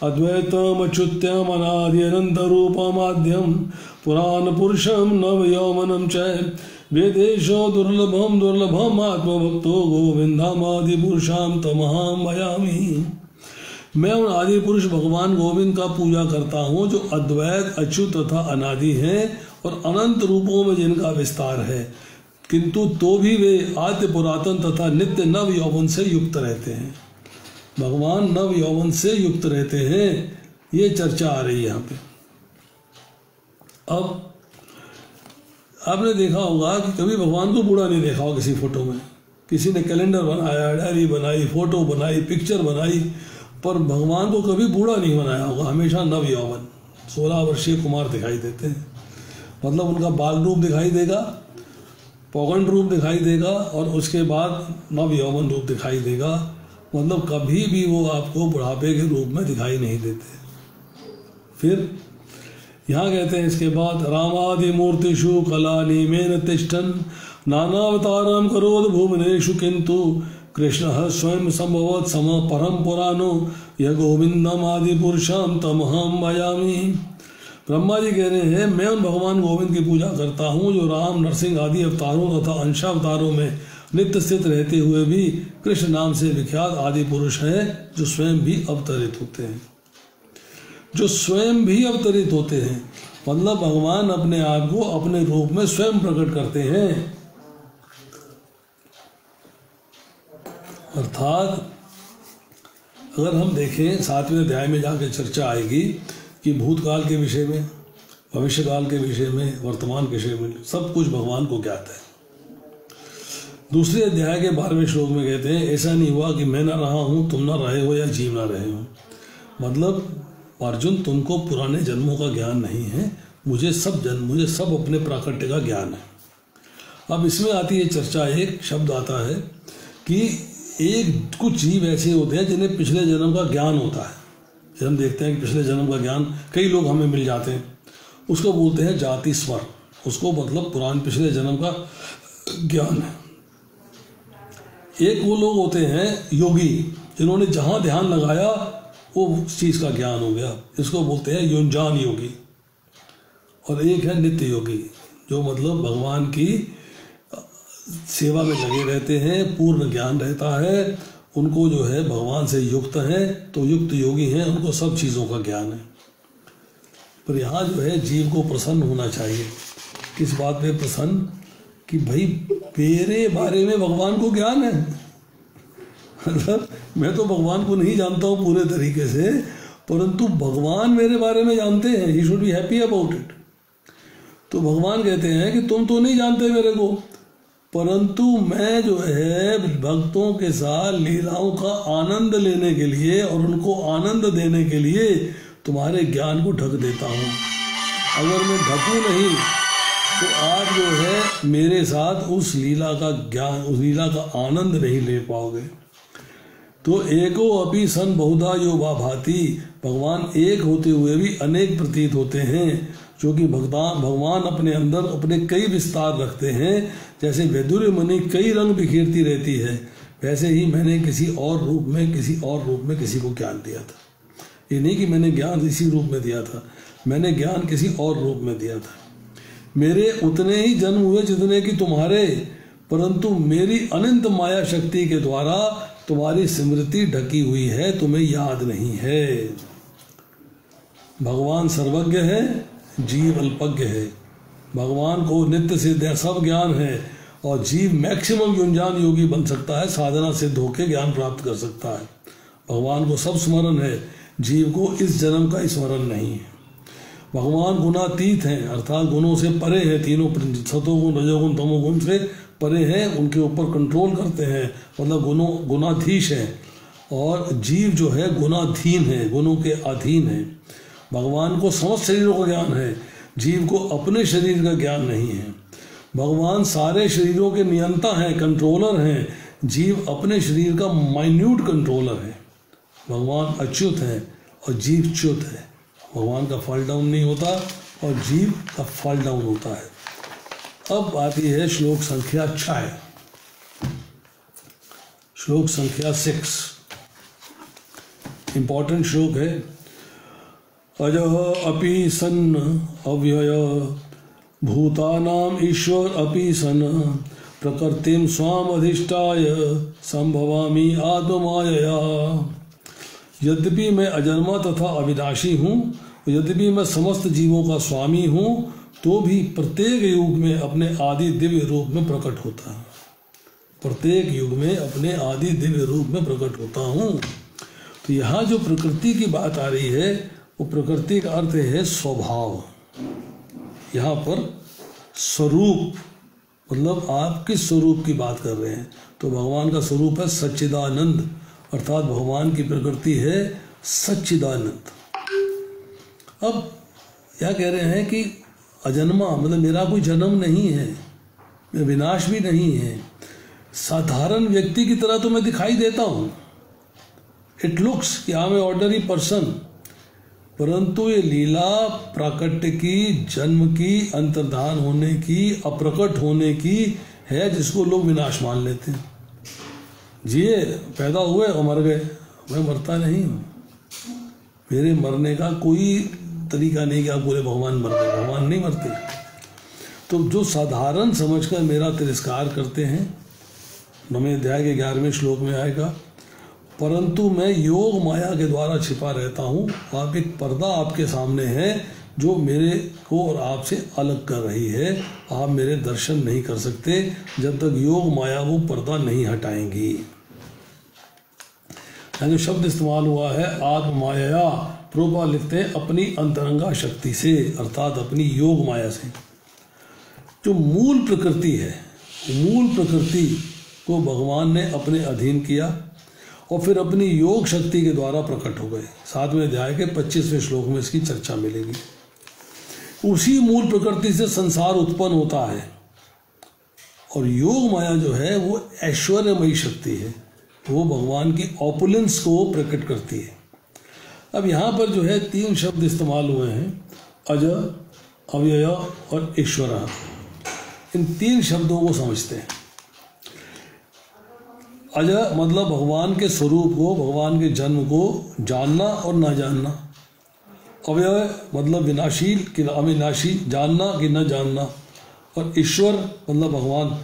Speaker 1: अद्वैतम अच्युत्यम अनादि अनंत रूपम आद्यम पुराण पुरुषम नव यौवनम च वेदेशो दुर्लभम दुर्लभम आत्मभक्तो गोविंदमादि पुरुषाम तमहम भयामि। मैं उन आदि पुरुष भगवान गोविंद का पूजा करता हूँ जो अद्वैत अच्युत तथा अनादि हैं और अनंत रूपों में जिनका विस्तार है, किंतु तो भी वे आद्य पुरातन तथा नित्य नव यौवन से युक्त रहते हैं। भगवान नव यौवन से युक्त रहते हैं, ये चर्चा आ रही है यहाँ पे। अब आपने देखा होगा कि कभी भगवान को बूढ़ा नहीं देखा होगा किसी फोटो में। किसी ने कैलेंडर बनाया, डायरी बनाई, फोटो बनाई, पिक्चर बनाई, पर भगवान को कभी बूढ़ा नहीं बनाया होगा। हमेशा नव यौवन 16 वर्षीय कुमार दिखाई देते हैं। मतलब उनका बाल रूप दिखाई देगा, पौगंड रूप दिखाई देगा और उसके बाद नव यौवन रूप दिखाई देगा। मतलब कभी भी वो आपको बुढ़ापे के रूप में दिखाई नहीं देते। फिर यहाँ कहते हैं इसके बाद, रामादि मूर्तिषु कलानि मेन तिष्ठन् नानावतारं करोद भुवनेषु किंतु कृष्ण स्वयं संभवत सम परम पुराणो यह गोविंदम आदि पुरुषम तमहम भजामि। ब्रह्मा जी कह रहे हैं, मैं उन भगवान गोविंद की पूजा करता हूँ जो राम नरसिंह आदि अवतारों तथा अंशावतारों में नित्य स्थित रहते हुए भी कृष्ण नाम से विख्यात आदि पुरुष हैं, जो स्वयं भी अवतरित होते हैं। जो स्वयं भी अवतरित होते हैं मतलब भगवान अपने आप को अपने रूप में स्वयं प्रकट करते हैं। अर्थात अगर हम देखें 7वें अध्याय में जाके चर्चा आएगी कि भूतकाल के विषय में, भविष्यकाल के विषय में, वर्तमान के विषय में सब कुछ भगवान को ज्ञात है। दूसरे अध्याय के 12वें श्लोक में कहते हैं, ऐसा नहीं हुआ कि मैं ना रहा हूँ, तुम ना रहे हो या जीव ना रहे हो। मतलब अर्जुन, तुमको पुराने जन्मों का ज्ञान नहीं है, मुझे सब अपने प्राकट्य का ज्ञान है। अब इसमें आती है चर्चा, एक शब्द आता है कि एक कुछ जीव ऐसे होते हैं जिन्हें पिछले जन्म का ज्ञान होता है। जब हम देखते हैं कि पिछले जन्म का ज्ञान कई लोग हमें मिल जाते हैं, उसको बोलते हैं जाति स्वर। उसको मतलब पुराने पिछले जन्म का ज्ञान है। एक वो लोग होते हैं योगी, जिन्होंने जहाँ ध्यान लगाया वो उस चीज़ का ज्ञान हो गया, इसको बोलते हैं युंजान योगी। और एक है नित्य योगी, जो मतलब भगवान की सेवा में लगे रहते हैं, पूर्ण ज्ञान रहता है उनको, जो है भगवान से युक्त हैं, तो युक्त योगी हैं, उनको सब चीज़ों का ज्ञान है। पर यहाँ जो है जीव को प्रसन्न होना चाहिए। किस बात पे प्रसन्न? कि भाई मेरे बारे में भगवान को ज्ञान है। मतलब मैं तो भगवान को नहीं जानता हूँ पूरे तरीके से, परंतु भगवान मेरे बारे में जानते हैं। He should be happy about it. तो भगवान कहते हैं कि तुम तो नहीं जानते मेरे को, परंतु मैं जो है भक्तों के साथ लीलाओं का आनंद लेने के लिए और उनको आनंद देने के लिए तुम्हारे ज्ञान को ढक देता हूँ। अगर मैं ढकूँ नहीं तो आप जो है मेरे साथ उस लीला का ज्ञान, उस लीला का आनंद नहीं ले पाओगे। तो एको अपि सन बहुधा यो वा भाति, भगवान एक होते हुए भी अनेक प्रतीत होते हैं, जो कि भगवान अपने अंदर अपने कई विस्तार रखते हैं। जैसे वैदुर्य मणि कई रंग बिखेरती रहती है, वैसे ही मैंने किसी और रूप में किसी को ज्ञान दिया था। ये नहीं कि मैंने ज्ञान इसी रूप में दिया था, मैंने ज्ञान किसी और रूप में दिया था। मेरे उतने ही जन्म हुए जितने कि तुम्हारे, परंतु मेरी अनंत माया शक्ति के द्वारा तुम्हारी स्मृति ढकी हुई है, तुम्हें याद नहीं है। भगवान सर्वज्ञ है, जीव अल्पज्ञ है। भगवान को नित्य सिद्ध सब ज्ञान है और जीव मैक्सिमम युंजान योगी बन सकता है, साधना सिद्ध होकर ज्ञान प्राप्त कर सकता है। भगवान को सब स्मरण है, जीव को इस जन्म का स्मरण नहीं है। भगवान गुणातीत हैं, अर्थात गुणों से परे हैं। तीनों सतोगुण रजोगुण तमोगुण से परे हैं, उनके ऊपर कंट्रोल करते हैं, मतलब गुणाधीश हैं। और जीव जो है गुणाधीन है, गुणों के अधीन है। भगवान को समस्त शरीरों का ज्ञान है, जीव को अपने शरीर का ज्ञान नहीं है। भगवान सारे शरीरों के नियंता हैं, कंट्रोलर हैं, जीव अपने शरीर का माइन्यूट कंट्रोलर है। भगवान अच्युत है और जीव च्युत है। भगवान का फॉल डाउन नहीं होता, और जीव का फॉल डाउन होता है। अब आती है श्लोक संख्या 6, श्लोक संख्या 6, इंपॉर्टेंट श्लोक है। अजः अपि सन् अव्यय भूतानाम ईश्वर अपि सन् प्रकृतिम स्वाम अधिष्ठाय संभवामि आत्ममायया। यद्यपि मैं अजन्मा तथा अविनाशी हूँ, यद्यपि मैं समस्त जीवों का स्वामी हूँ, तो भी प्रत्येक युग में अपने आदि दिव्य रूप में प्रकट होता है। प्रत्येक युग में अपने आदि दिव्य रूप में प्रकट होता हूँ। तो यहाँ जो प्रकृति की बात आ रही है, वो प्रकृति का अर्थ है स्वभाव। यहाँ पर स्वरूप मतलब आप किस स्वरूप की बात कर रहे हैं, तो भगवान का स्वरूप है सच्चिदानंद, अर्थात भगवान की प्रकृति है सच्चिदानंद। अब क्या कह रहे हैं कि अजन्मा मतलब मेरा कोई जन्म नहीं है, मैं विनाश भी नहीं है, साधारण व्यक्ति की तरह तो मैं दिखाई देता हूँ। इट लुक्स कि I am a ordinary person, परंतु ये लीला प्राकट्य की, जन्म की, अंतर्धान होने की, अप्रकट होने की है, जिसको लोग विनाश मान लेते हैं। जिए, पैदा हुए और मर गए, मैं मरता नहीं हूँ। मेरे मरने का कोई तरीका नहीं कि आप बोले भगवान मर गए, भगवान नहीं मरते। तो जो साधारण समझकर मेरा तिरस्कार करते हैं, 9वें अध्याय के 11वें श्लोक में आएगा, परंतु मैं योग माया के द्वारा छिपा रहता हूँ। आप एक पर्दा आपके सामने है जो मेरे को और आपसे अलग कर रही है। आप मेरे दर्शन नहीं कर सकते जब तक योग माया वो पर्दा नहीं हटाएंगी। जो शब्द इस्तेमाल हुआ है आत्म माया, प्रभुपाद लिखते हैं अपनी अंतरंगा शक्ति से, अर्थात अपनी योग माया से। जो मूल प्रकृति है, मूल प्रकृति को भगवान ने अपने अधीन किया और फिर अपनी योग शक्ति के द्वारा प्रकट हो गए। 7वें अध्याय के 25वें श्लोक में इसकी चर्चा मिलेगी। उसी मूल प्रकृति से संसार उत्पन्न होता है और योग माया जो है वो ऐश्वर्यमयी शक्ति है, वो भगवान की ऑपुलेंस को प्रकट करती है। अब यहाँ पर जो है 3 शब्द इस्तेमाल हुए हैं, अज, अव्यय और ईश्वर। इन 3 शब्दों को समझते हैं। अज मतलब भगवान के स्वरूप को, भगवान के जन्म को जानना और ना जानना। अव्यय मतलब विनाशी कि अविनाशी, जानना कि न जानना। और ईश्वर मतलब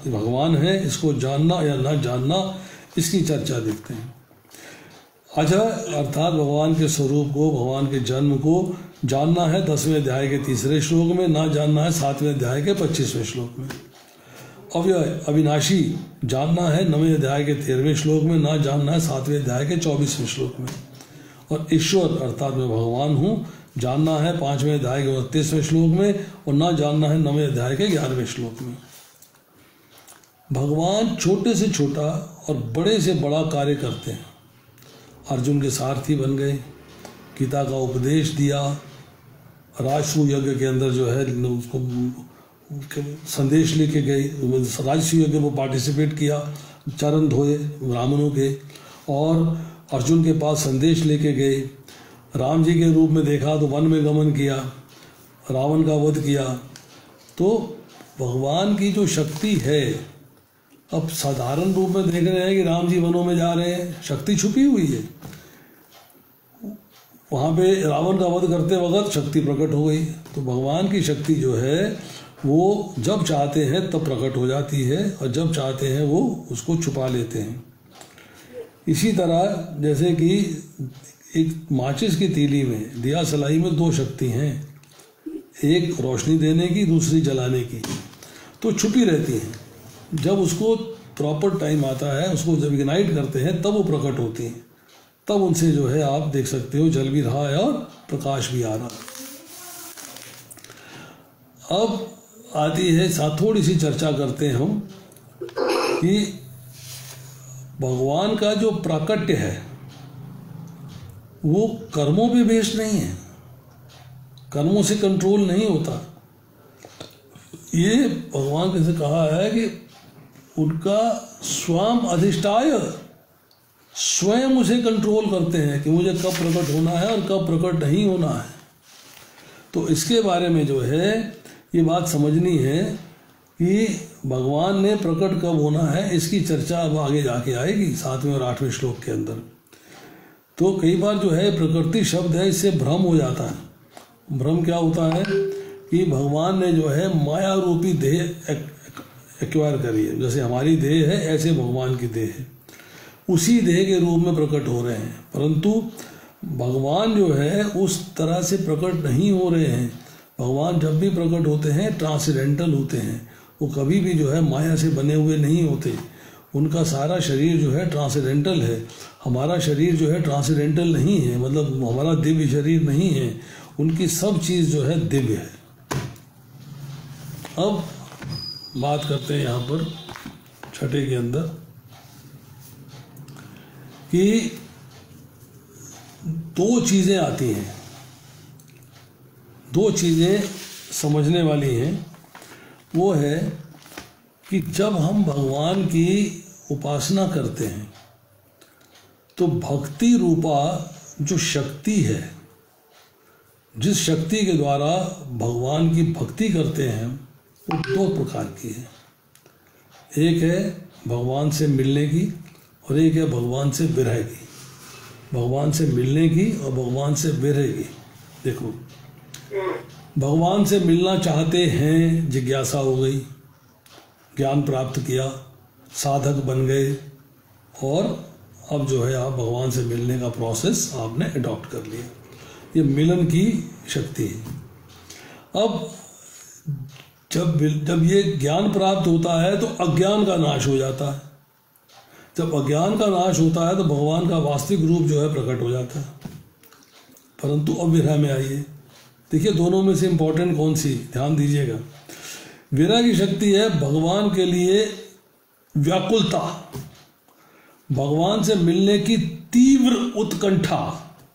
Speaker 1: भगवान है, इसको जानना या न जानना, इसकी चर्चा देखते हैं। अज अर्थात भगवान के स्वरूप को, भगवान के जन्म को जानना है 10वें अध्याय के 3रे श्लोक में, ना जानना है 7वें अध्याय के 25वें श्लोक में। अव्यय अविनाशी जानना है 9वें अध्याय के 13वें श्लोक में, ना जानना है 7वें अध्याय के 24वें श्लोक में। और ईश्वर अर्थात मैं भगवान हूँ, जानना है 5वें अध्याय के 29वें श्लोक में और ना जानना है 9वें अध्याय के 11वें श्लोक में। भगवान छोटे से छोटा और बड़े से बड़ा कार्य करते हैं। अर्जुन के सारथी बन गए, गीता का उपदेश दिया, राजसूय यज्ञ के अंदर जो है उसको संदेश लेके गए, राजसूय यज्ञ में पार्टिसिपेट किया, चरण धोए ब्राह्मणों के, और अर्जुन के पास संदेश लेके गए। राम जी के रूप में देखा तो वन में गमन किया, रावण का वध किया। तो भगवान की जो शक्ति है, अब साधारण रूप में देख रहे हैं कि राम जी वनों में जा रहे हैं, शक्ति छुपी हुई है। वहाँ पे रावण का वध करते वक्त शक्ति प्रकट हो गई। तो भगवान की शक्ति जो है वो जब चाहते हैं तब प्रकट हो जाती है और जब चाहते हैं वो उसको छुपा लेते हैं। इसी तरह जैसे कि एक माचिस की तीली में, दिया सलाई में 2 शक्ति हैं, एक रोशनी देने की, दूसरी जलाने की, तो छुपी रहती हैं। जब उसको प्रॉपर टाइम आता है, उसको जब इग्नाइट करते हैं तब वो प्रकट होती हैं। तब उनसे जो है आप देख सकते हो जल भी रहा है और प्रकाश भी आ रहा है। अब आती है थोड़ी सी चर्चा करते हैं हम कि भगवान का जो प्राकट्य है वो कर्मों पे बेस्ड नहीं है, कर्मों से कंट्रोल नहीं होता। ये भगवान कैसे कहा है कि उनका स्वयं अधिष्ठाय, स्वयं उसे कंट्रोल करते हैं कि मुझे कब प्रकट होना है और कब प्रकट नहीं होना है। तो इसके बारे में जो है ये बात समझनी है कि भगवान ने प्रकट कब होना है, इसकी चर्चा अब आगे जाके आएगी 7वें और 8वें श्लोक के अंदर। तो कई बार जो है प्रकृति शब्द है इससे भ्रम हो जाता है। भ्रम क्या होता है कि भगवान ने जो है माया रूपी देह एक्वायर करी है, जैसे हमारी देह है ऐसे भगवान की देह है, उसी देह के रूप में प्रकट हो रहे हैं। परंतु भगवान जो है उस तरह से प्रकट नहीं हो रहे हैं। भगवान जब भी प्रकट होते हैं ट्रांसेंडेंटल होते हैं, वो कभी भी जो है माया से बने हुए नहीं होते। उनका सारा शरीर जो है ट्रांसेंडेंटल है। हमारा शरीर जो है ट्रांसेंडेंटल नहीं है, मतलब हमारा दिव्य शरीर नहीं है। उनकी सब चीज़ जो है दिव्य है। अब बात करते हैं यहाँ पर छठे के अंदर कि दो चीज़ें आती हैं, दो चीज़ें समझने वाली हैं। वो है कि जब हम भगवान की उपासना करते हैं तो भक्ति रूपा जो शक्ति है, जिस शक्ति के द्वारा भगवान की भक्ति करते हैं, वो दो प्रकार की है। एक है भगवान से मिलने की और एक है भगवान से विरह की। भगवान से मिलने की और भगवान से विरह की। देखो, भगवान से मिलना चाहते हैं, जिज्ञासा हो गई, ज्ञान प्राप्त किया, साधक बन गए और अब जो है आप भगवान से मिलने का प्रोसेस आपने अडॉप्ट कर लिया। ये मिलन की शक्ति है। अब जब ये ज्ञान प्राप्त होता है तो अज्ञान का नाश हो जाता है। जब अज्ञान का नाश होता है तो भगवान का वास्तविक रूप जो है प्रकट हो जाता है। परंतु अब विरह में आइए, देखिए दोनों में से इंपॉर्टेंट कौन सी, ध्यान दीजिएगा। विरह की शक्ति है भगवान के लिए व्याकुलता, भगवान से मिलने की तीव्र उत्कंठा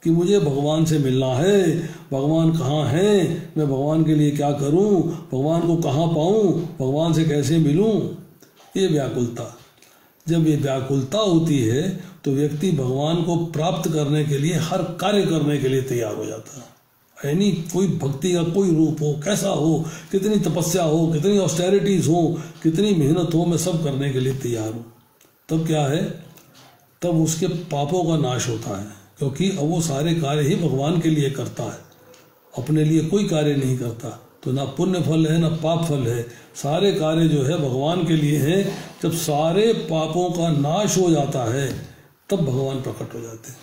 Speaker 1: कि मुझे भगवान से मिलना है, भगवान कहाँ हैं, मैं भगवान के लिए क्या करूं, भगवान को कहाँ पाऊं, भगवान से कैसे मिलूं, ये व्याकुलता। जब ये व्याकुलता होती है तो व्यक्ति भगवान को प्राप्त करने के लिए हर कार्य करने के लिए तैयार हो जाता है। यानी कोई भक्ति का कोई रूप हो, कैसा हो, कितनी तपस्या हो, कितनी ऑस्टेरिटीज हो, कितनी मेहनत हो, मैं सब करने के लिए तैयार हूँ। तब क्या है, तब उसके पापों का नाश होता है, क्योंकि अब वो सारे कार्य ही भगवान के लिए करता है, अपने लिए कोई कार्य नहीं करता। तो ना पुण्य फल है ना पाप फल है, सारे कार्य जो है भगवान के लिए हैं। जब सारे पापों का नाश हो जाता है तब भगवान प्रकट हो जाते हैं,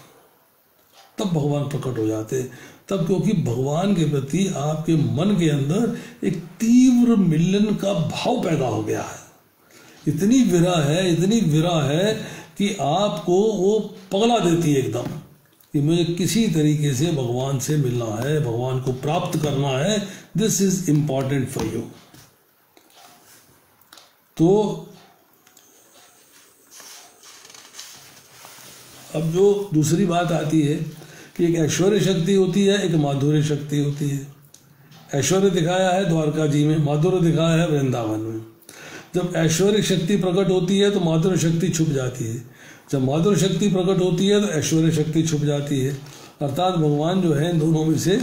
Speaker 1: तब भगवान प्रकट हो जाते हैं। तब क्योंकि भगवान के प्रति आपके मन के अंदर एक तीव्र मिलन का भाव पैदा हो गया है। इतनी विरह है कि आपको वो पगला देती है एकदम कि मुझे किसी तरीके से भगवान से मिलना है, भगवान को प्राप्त करना है। This is important for you. तो अब जो दूसरी बात आती है कि एक ऐश्वर्य शक्ति होती है, एक माधुर्य शक्ति होती है। ऐश्वर्य दिखाया है द्वारका जी में, माधुर्य दिखाया है वृंदावन में। जब ऐश्वर्य शक्ति प्रकट होती है तो माधुर्य शक्ति छुप जाती है, जब माधुर्य शक्ति प्रकट होती है तो ऐश्वर्य शक्ति छुप जाती है। अर्थात भगवान जो है दोनों में से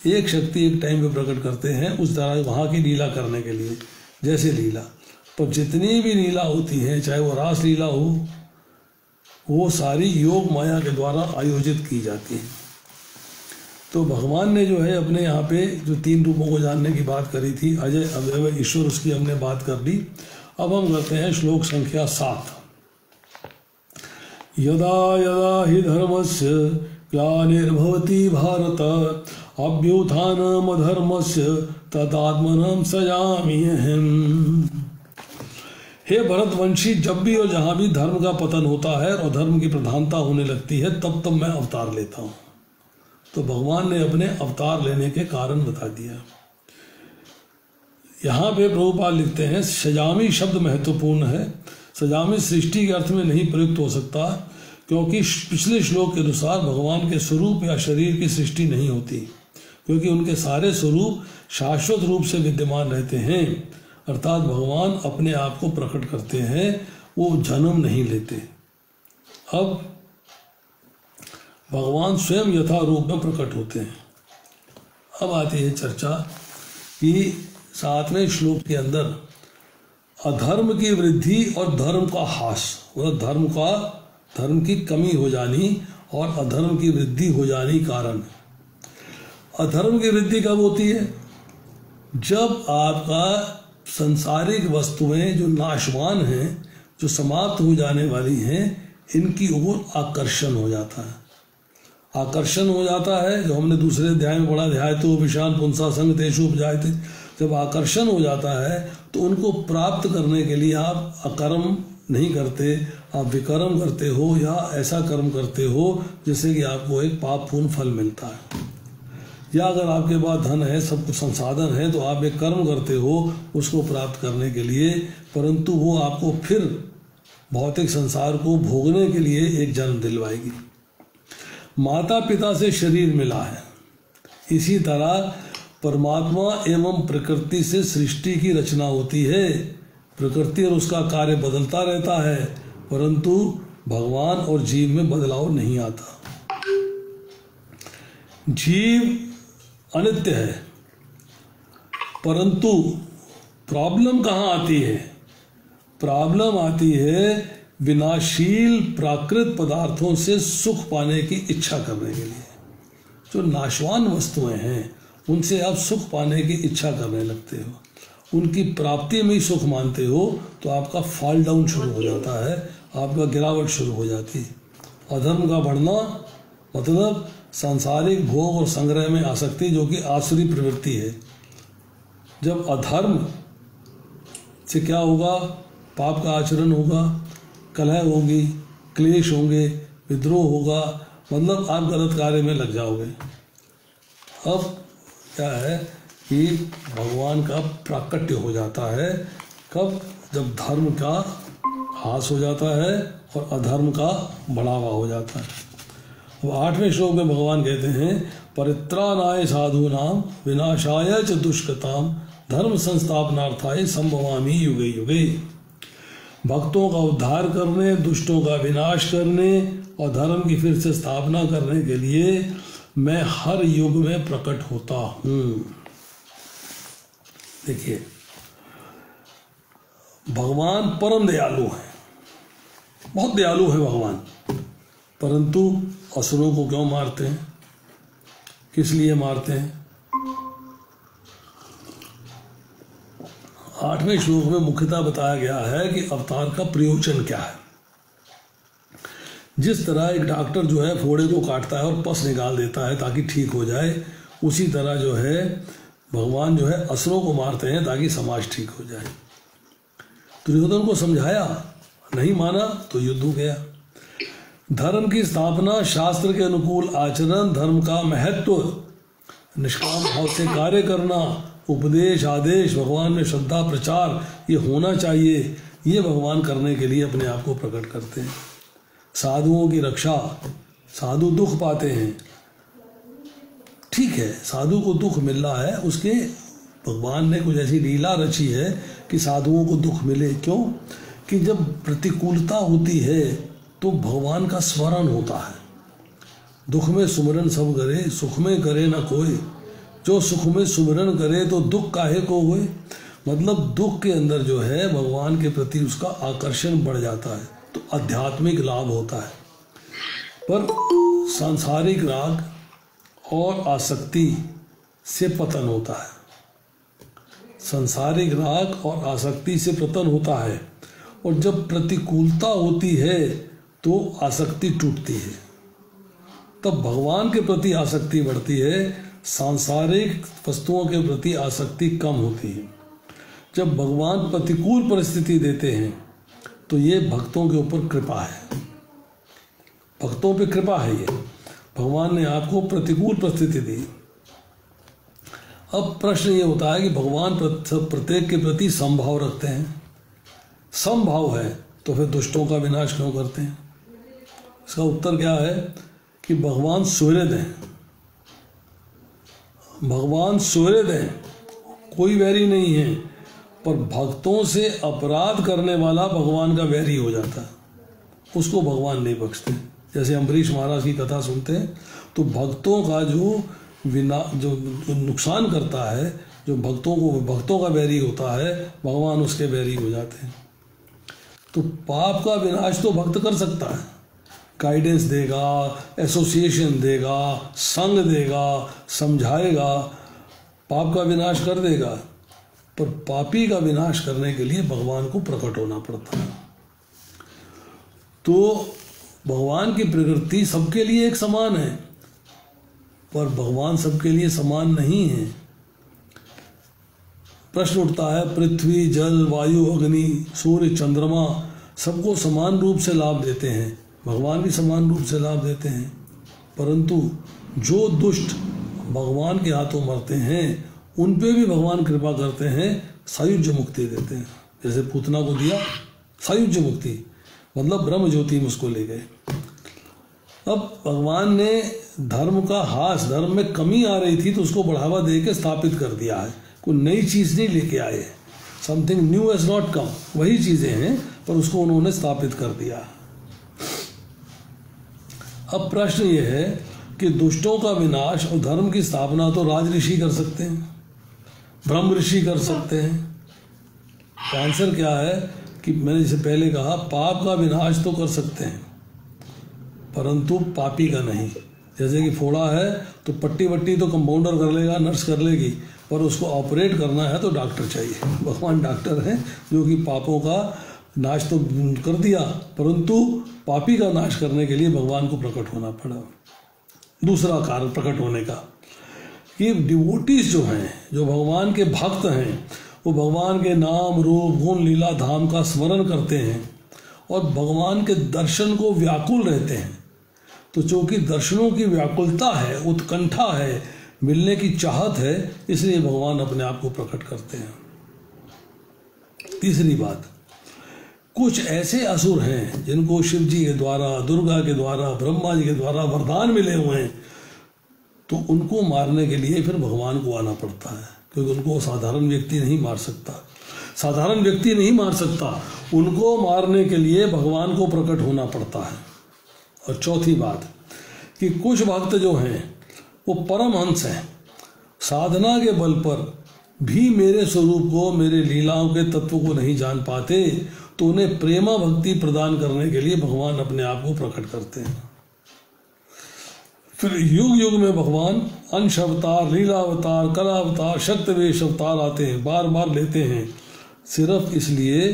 Speaker 1: एक शक्ति एक टाइम पे प्रकट करते हैं, उस तरह वहाँ की लीला करने के लिए। जैसे लीला, तो जितनी भी लीला होती है, चाहे वो रास लीला हो, वो सारी योग माया के द्वारा आयोजित की जाती है। तो भगवान ने जो है अपने यहाँ पे जो तीन रूपों को जानने की बात करी थी, अजय अव्यय ईश्वर, उसकी हमने बात कर ली। अब हम करते हैं श्लोक संख्या 7। यदा यदा हि धर्मस्य ग्लानिर्भवति भारत अभ्युत्थानम् अधर्मस्य तदात्मनं सृजामि अहम्। हे भरतवंशी, जब भी और जहाँ भी धर्म का पतन होता है और धर्म की प्रधानता होने लगती है, तब तब मैं अवतार लेता हूँ। तो भगवान ने अपने अवतार लेने के कारण बता दिया। यहाँ पे प्रभुपाद लिखते हैं, सजामी शब्द महत्वपूर्ण है। सजामी सृष्टि के अर्थ में नहीं प्रयुक्त हो सकता, क्योंकि पिछले श्लोक के अनुसार भगवान के स्वरूप या शरीर की सृष्टि नहीं होती, क्योंकि उनके सारे स्वरूप शाश्वत रूप से विद्यमान रहते हैं। अर्थात भगवान अपने आप को प्रकट करते हैं, वो जन्म नहीं लेते। अब भगवान स्वयं यथा रूप में प्रकट होते हैं। अब आती है चर्चा कि 7वें श्लोक के अंदर अधर्म की वृद्धि और धर्म का ह्रास, मतलब धर्म की कमी हो जानी और अधर्म की वृद्धि हो जानी कारण। अधर्म की वृद्धि कब होती है? जब आपका संसारिक वस्तुएं जो नाशवान हैं, जो समाप्त हो जाने वाली हैं, इनकी ओर आकर्षण हो जाता है। आकर्षण हो जाता है, जो हमने दूसरे अध्याय में पढ़ा, ध्यायतो विषान पुंसा संग तेषु उपजायते। जब आकर्षण हो जाता है तो उनको प्राप्त करने के लिए आप अकर्म नहीं करते, आप विकर्म करते हो या ऐसा कर्म करते हो जिससे कि आपको एक पापपूर्ण फल मिलता है। या अगर आपके पास धन है, सब कुछ संसाधन है, तो आप एक कर्म करते हो उसको प्राप्त करने के लिए, परंतु वो आपको फिर भौतिक संसार को भोगने के लिए एक जन्म दिलवाएगी। माता पिता से शरीर मिला है, इसी तरह परमात्मा एवं प्रकृति से सृष्टि की रचना होती है। प्रकृति और उसका कार्य बदलता रहता है, परंतु भगवान और जीव में बदलाव नहीं आता। जीव अनित्य है, परंतु प्रॉब्लम कहाँ आती है? प्रॉब्लम आती है विनाशील प्राकृत पदार्थों से सुख पाने की इच्छा करने के लिए। जो नाशवान वस्तुएं हैं उनसे आप सुख पाने की इच्छा करने लगते हो, उनकी प्राप्ति में ही सुख मानते हो, तो आपका फॉल डाउन शुरू हो जाता है, आपका गिरावट शुरू हो जाती है। अधर्म का बढ़ना मतलब सांसारिक भोग और संग्रह में आसक्ति, जो कि आसुरी प्रवृत्ति है। जब अधर्म से क्या होगा? पाप का आचरण होगा, कलह होगी, क्लेश होंगे, विद्रोह होगा, मतलब आप गलत कार्य में लग जाओगे। अब क्या है कि भगवान का प्राकट्य हो जाता है, कब? जब धर्म का ह्रास हो जाता है और अधर्म का बढ़ावा हो जाता है। अब 8वें श्लोक में भगवान कहते हैं, परित्राणाय साधूनाम विनाशाय च दुष्कृताम धर्म संस्थापनार्थाय संभवामि युगे युगे। भक्तों का उद्धार करने, दुष्टों का विनाश करने और धर्म की फिर से स्थापना करने के लिए मैं हर युग में प्रकट होता हूँ। देखिए, भगवान परम दयालु है, बहुत दयालु है भगवान, परंतु असुरों को क्यों मारते हैं? किस लिए मारते हैं? 8वें श्लोक में मुख्यतः बताया गया है कि अवतार का प्रयोजन क्या है। जिस तरह एक डॉक्टर जो है फोड़े को काटता है और पस निकाल देता है ताकि ठीक हो जाए, उसी तरह जो है भगवान जो है असुरों को मारते हैं ताकि समाज ठीक हो जाए। दुर्योधन को समझाया, नहीं माना तो युद्ध हो गया। धर्म की स्थापना, शास्त्र के अनुकूल आचरण, धर्म का महत्व, निष्काम भाव से कार्य करना, उपदेश आदेश, भगवान में श्रद्धा प्रचार, ये होना चाहिए। ये भगवान करने के लिए अपने आप को प्रकट करते हैं। साधुओं की रक्षा, साधु दुख पाते हैं, ठीक है, साधु को दुख मिल रहा है, उसके भगवान ने कुछ ऐसी लीला रची है कि साधुओं को दुख मिले। क्यों? कि जब प्रतिकूलता होती है तो भगवान का स्मरण होता है। दुख में सुमरन सब करे, सुख में करे ना कोई, जो सुख में सुमरन करे तो दुख काहे को होए। मतलब दुख के अंदर जो है भगवान के प्रति उसका आकर्षण बढ़ जाता है, तो आध्यात्मिक लाभ होता है। पर सांसारिक राग और आसक्ति से पतन होता है। सांसारिक राग और आसक्ति से पतन होता है, और जब प्रतिकूलता होती है तो आसक्ति टूटती है, तब भगवान के प्रति आसक्ति बढ़ती है, सांसारिक वस्तुओं के प्रति आसक्ति कम होती है। जब भगवान प्रतिकूल परिस्थिति देते हैं तो ये भक्तों के ऊपर कृपा है, भक्तों पे कृपा है। ये भगवान ने आपको प्रतिकूल परिस्थिति दी। अब प्रश्न ये होता है कि भगवान प्रत्येक के प्रति समभाव रखते हैं। समभाव है तो फिर दुष्टों का विनाश क्यों करते हैं? इसका उत्तर क्या है कि भगवान सुहृद हैं, भगवान सुहृद हैं, कोई वैरी नहीं है। पर भक्तों से अपराध करने वाला भगवान का वैरी हो जाता है, उसको भगवान नहीं बख्शते। जैसे अम्बरीश महाराज की कथा सुनते हैं तो भक्तों का जो जो नुकसान करता है, जो भक्तों का बैरी होता है, भगवान उसके बैरी हो जाते हैं। तो पाप का विनाश तो भक्त कर सकता है, गाइडेंस देगा, एसोसिएशन देगा, संग देगा, समझाएगा, पाप का विनाश कर देगा। पर पापी का विनाश करने के लिए भगवान को प्रकट होना पड़ता है। तो भगवान की प्रकृति सबके लिए एक समान है, पर भगवान सबके लिए समान नहीं है। प्रश्न उठता है, पृथ्वी, जल, वायु, अग्नि, सूर्य, चंद्रमा सबको समान रूप से लाभ देते हैं, भगवान भी समान रूप से लाभ देते हैं, परंतु जो दुष्ट भगवान के हाथों मरते हैं उन पे भी भगवान कृपा करते हैं, सायुज्य मुक्ति देते हैं। जैसे पूतना को दिया सायुज्य मुक्ति, मतलब ब्रह्म ज्योति में उसको ले गए। अब भगवान ने धर्म का हास, धर्म में कमी आ रही थी तो उसको बढ़ावा दे के स्थापित कर दिया है। कोई नई चीज नहीं लेके आए, something new has not come, वही चीजें हैं पर उसको उन्होंने स्थापित कर दिया। अब प्रश्न ये है कि दुष्टों का विनाश और धर्म की स्थापना तो राज ऋषि कर सकते हैं, ब्रह्म ऋषि कर सकते हैं। आंसर क्या है कि मैंने जैसे पहले कहा, पाप का विनाश तो कर सकते हैं परंतु पापी का नहीं। जैसे कि फोड़ा है तो पट्टी वट्टी तो कंपाउंडर कर लेगा, नर्स कर लेगी, पर उसको ऑपरेट करना है तो डॉक्टर चाहिए। भगवान डॉक्टर हैं जो कि पापों का नाश तो कर दिया, परंतु पापी का नाश करने के लिए भगवान को प्रकट होना पड़ा। दूसरा कारण प्रकट होने का, कि डिवोटीज जो हैं, जो भगवान के भक्त हैं, वो भगवान के नाम, रूप, गुण, लीला, धाम का स्मरण करते हैं और भगवान के दर्शन को व्याकुल रहते हैं। तो चूंकि दर्शनों की व्याकुलता है, उत्कंठा है, मिलने की चाहत है, इसलिए भगवान अपने आप को प्रकट करते हैं। तीसरी बात, कुछ ऐसे असुर हैं जिनको शिव जी के द्वारा, दुर्गा के द्वारा, ब्रह्मा जी के द्वारा वरदान मिले हुए हैं, तो उनको मारने के लिए फिर भगवान को आना पड़ता है, क्योंकि उनको साधारण व्यक्ति नहीं मार सकता। साधारण व्यक्ति नहीं मार सकता, उनको मारने के लिए भगवान को प्रकट होना पड़ता है। और चौथी बात कि कुछ भक्त जो हैं वो परमहंस हैं, साधना के बल पर भी मेरे स्वरूप को, मेरे लीलाओं के तत्व को नहीं जान पाते, तो उन्हें प्रेमा भक्ति प्रदान करने के लिए भगवान अपने आप को प्रकट करते हैं। फिर युग युग में भगवान अंश अवतार, लीला अवतार, कला अवतार, शक्तिवेश अवतार आते हैं, बार बार लेते हैं, सिर्फ इसलिए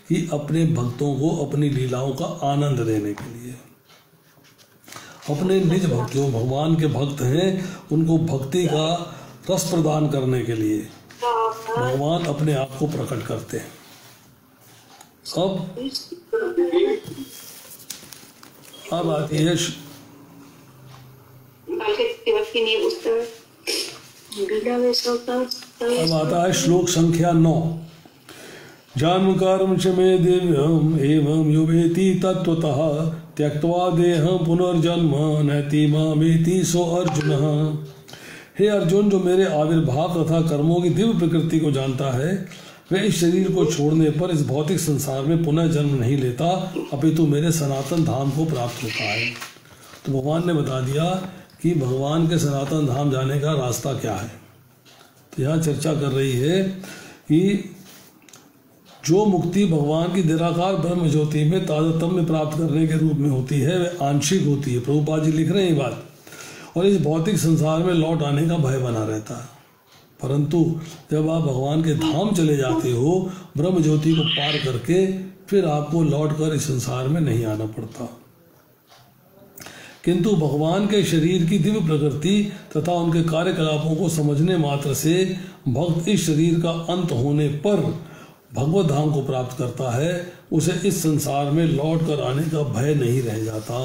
Speaker 1: कि अपने भक्तों को अपनी लीलाओं का आनंद देने के लिए। अपने निज भक्त, जो भगवान के भक्त हैं, उनको भक्ति का रस प्रदान करने के लिए भगवान अपने आप को प्रकट करते हैं। अब आती है, अब आता है श्लोक संख्या 9। जन्म कर्म च मे दिव्यम एवं युवेति तत्वतः त्यक्त्वा देहं पुनर्जन्म नैति मामेति सो अर्जुन। हे अर्जुन, जो मेरे आविर्भाव तथा कर्मों की दिव्य प्रकृति को जानता है, वह इस शरीर को छोड़ने पर इस भौतिक संसार में पुनः जन्म नहीं लेता, अपितु मेरे सनातन धाम को प्राप्त होता है। तो भगवान ने बता दिया कि भगवान के सनातन धाम जाने का रास्ता क्या है। तो यहाँ चर्चा कर रही है कि जो मुक्ति भगवान की निराकार ब्रह्म ज्योति में तादात्म्य प्राप्त करने के रूप में होती है, वह आंशिक होती है। प्रभुपाद जी लिख रहे हैं ये बात। और इस भौतिक संसार में लौट आने का भय बना रहता है, परंतु जब आप भगवान के धाम चले जाते हो, ब्रह्म ज्योति को पार करके, फिर आपको लौटकर इस संसार में नहीं आना पड़ता। किंतु भगवान के शरीर की दिव्य प्रकृति तथा उनके कार्यकलापों को समझने मात्र से भक्त इस शरीर का अंत होने पर भगवत धाम को प्राप्त करता है। उसे इस संसार में लौट कर आने का भय नहीं रह जाता।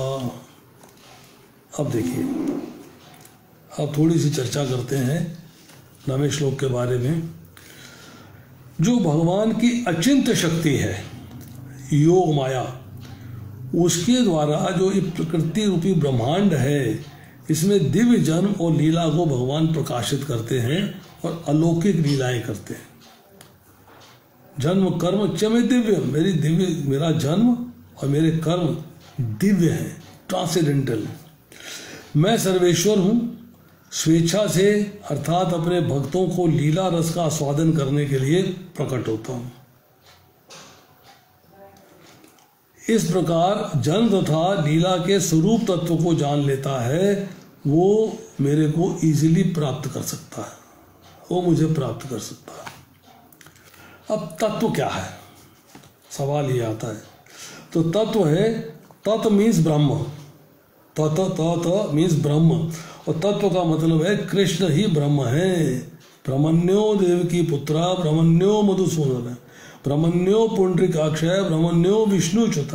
Speaker 1: अब देखिए, अब थोड़ी सी चर्चा करते हैं 9वें श्लोक के बारे में। जो भगवान की अचिंत्य शक्ति है, योग माया, उसके द्वारा जो ये प्रकृति रूपी ब्रह्मांड है, इसमें दिव्य जन्म और लीला को भगवान प्रकाशित करते हैं और अलौकिक लीलाएं करते हैं। जन्म कर्म च में दिव्य, मेरा जन्म और मेरे कर्म दिव्य हैं, ट्रांसेंडेंटल। मैं सर्वेश्वर हूँ, स्वेच्छा से अर्थात अपने भक्तों को लीला रस का आस्वादन करने के लिए प्रकट होता हूँ। इस प्रकार जन्म तथा लीला के स्वरूप तत्व को जान लेता है, वो मेरे को इजीली प्राप्त कर सकता है, वो मुझे प्राप्त कर सकता है। अब तत्व क्या है, सवाल ये आता है। तो तत्व है, तत्व मीन्स ब्रह्म, तत्व मीन्स ब्रह्म, और तत्व का मतलब है कृष्ण ही ब्रह्म है। ब्रह्मण्यो देवकी पुत्रा ब्रह्मण्यो मधुसूदन, ब्रह्मण्यो पुंडरीकाक्षय, ब्रह्मण्यो विष्णुच्युत।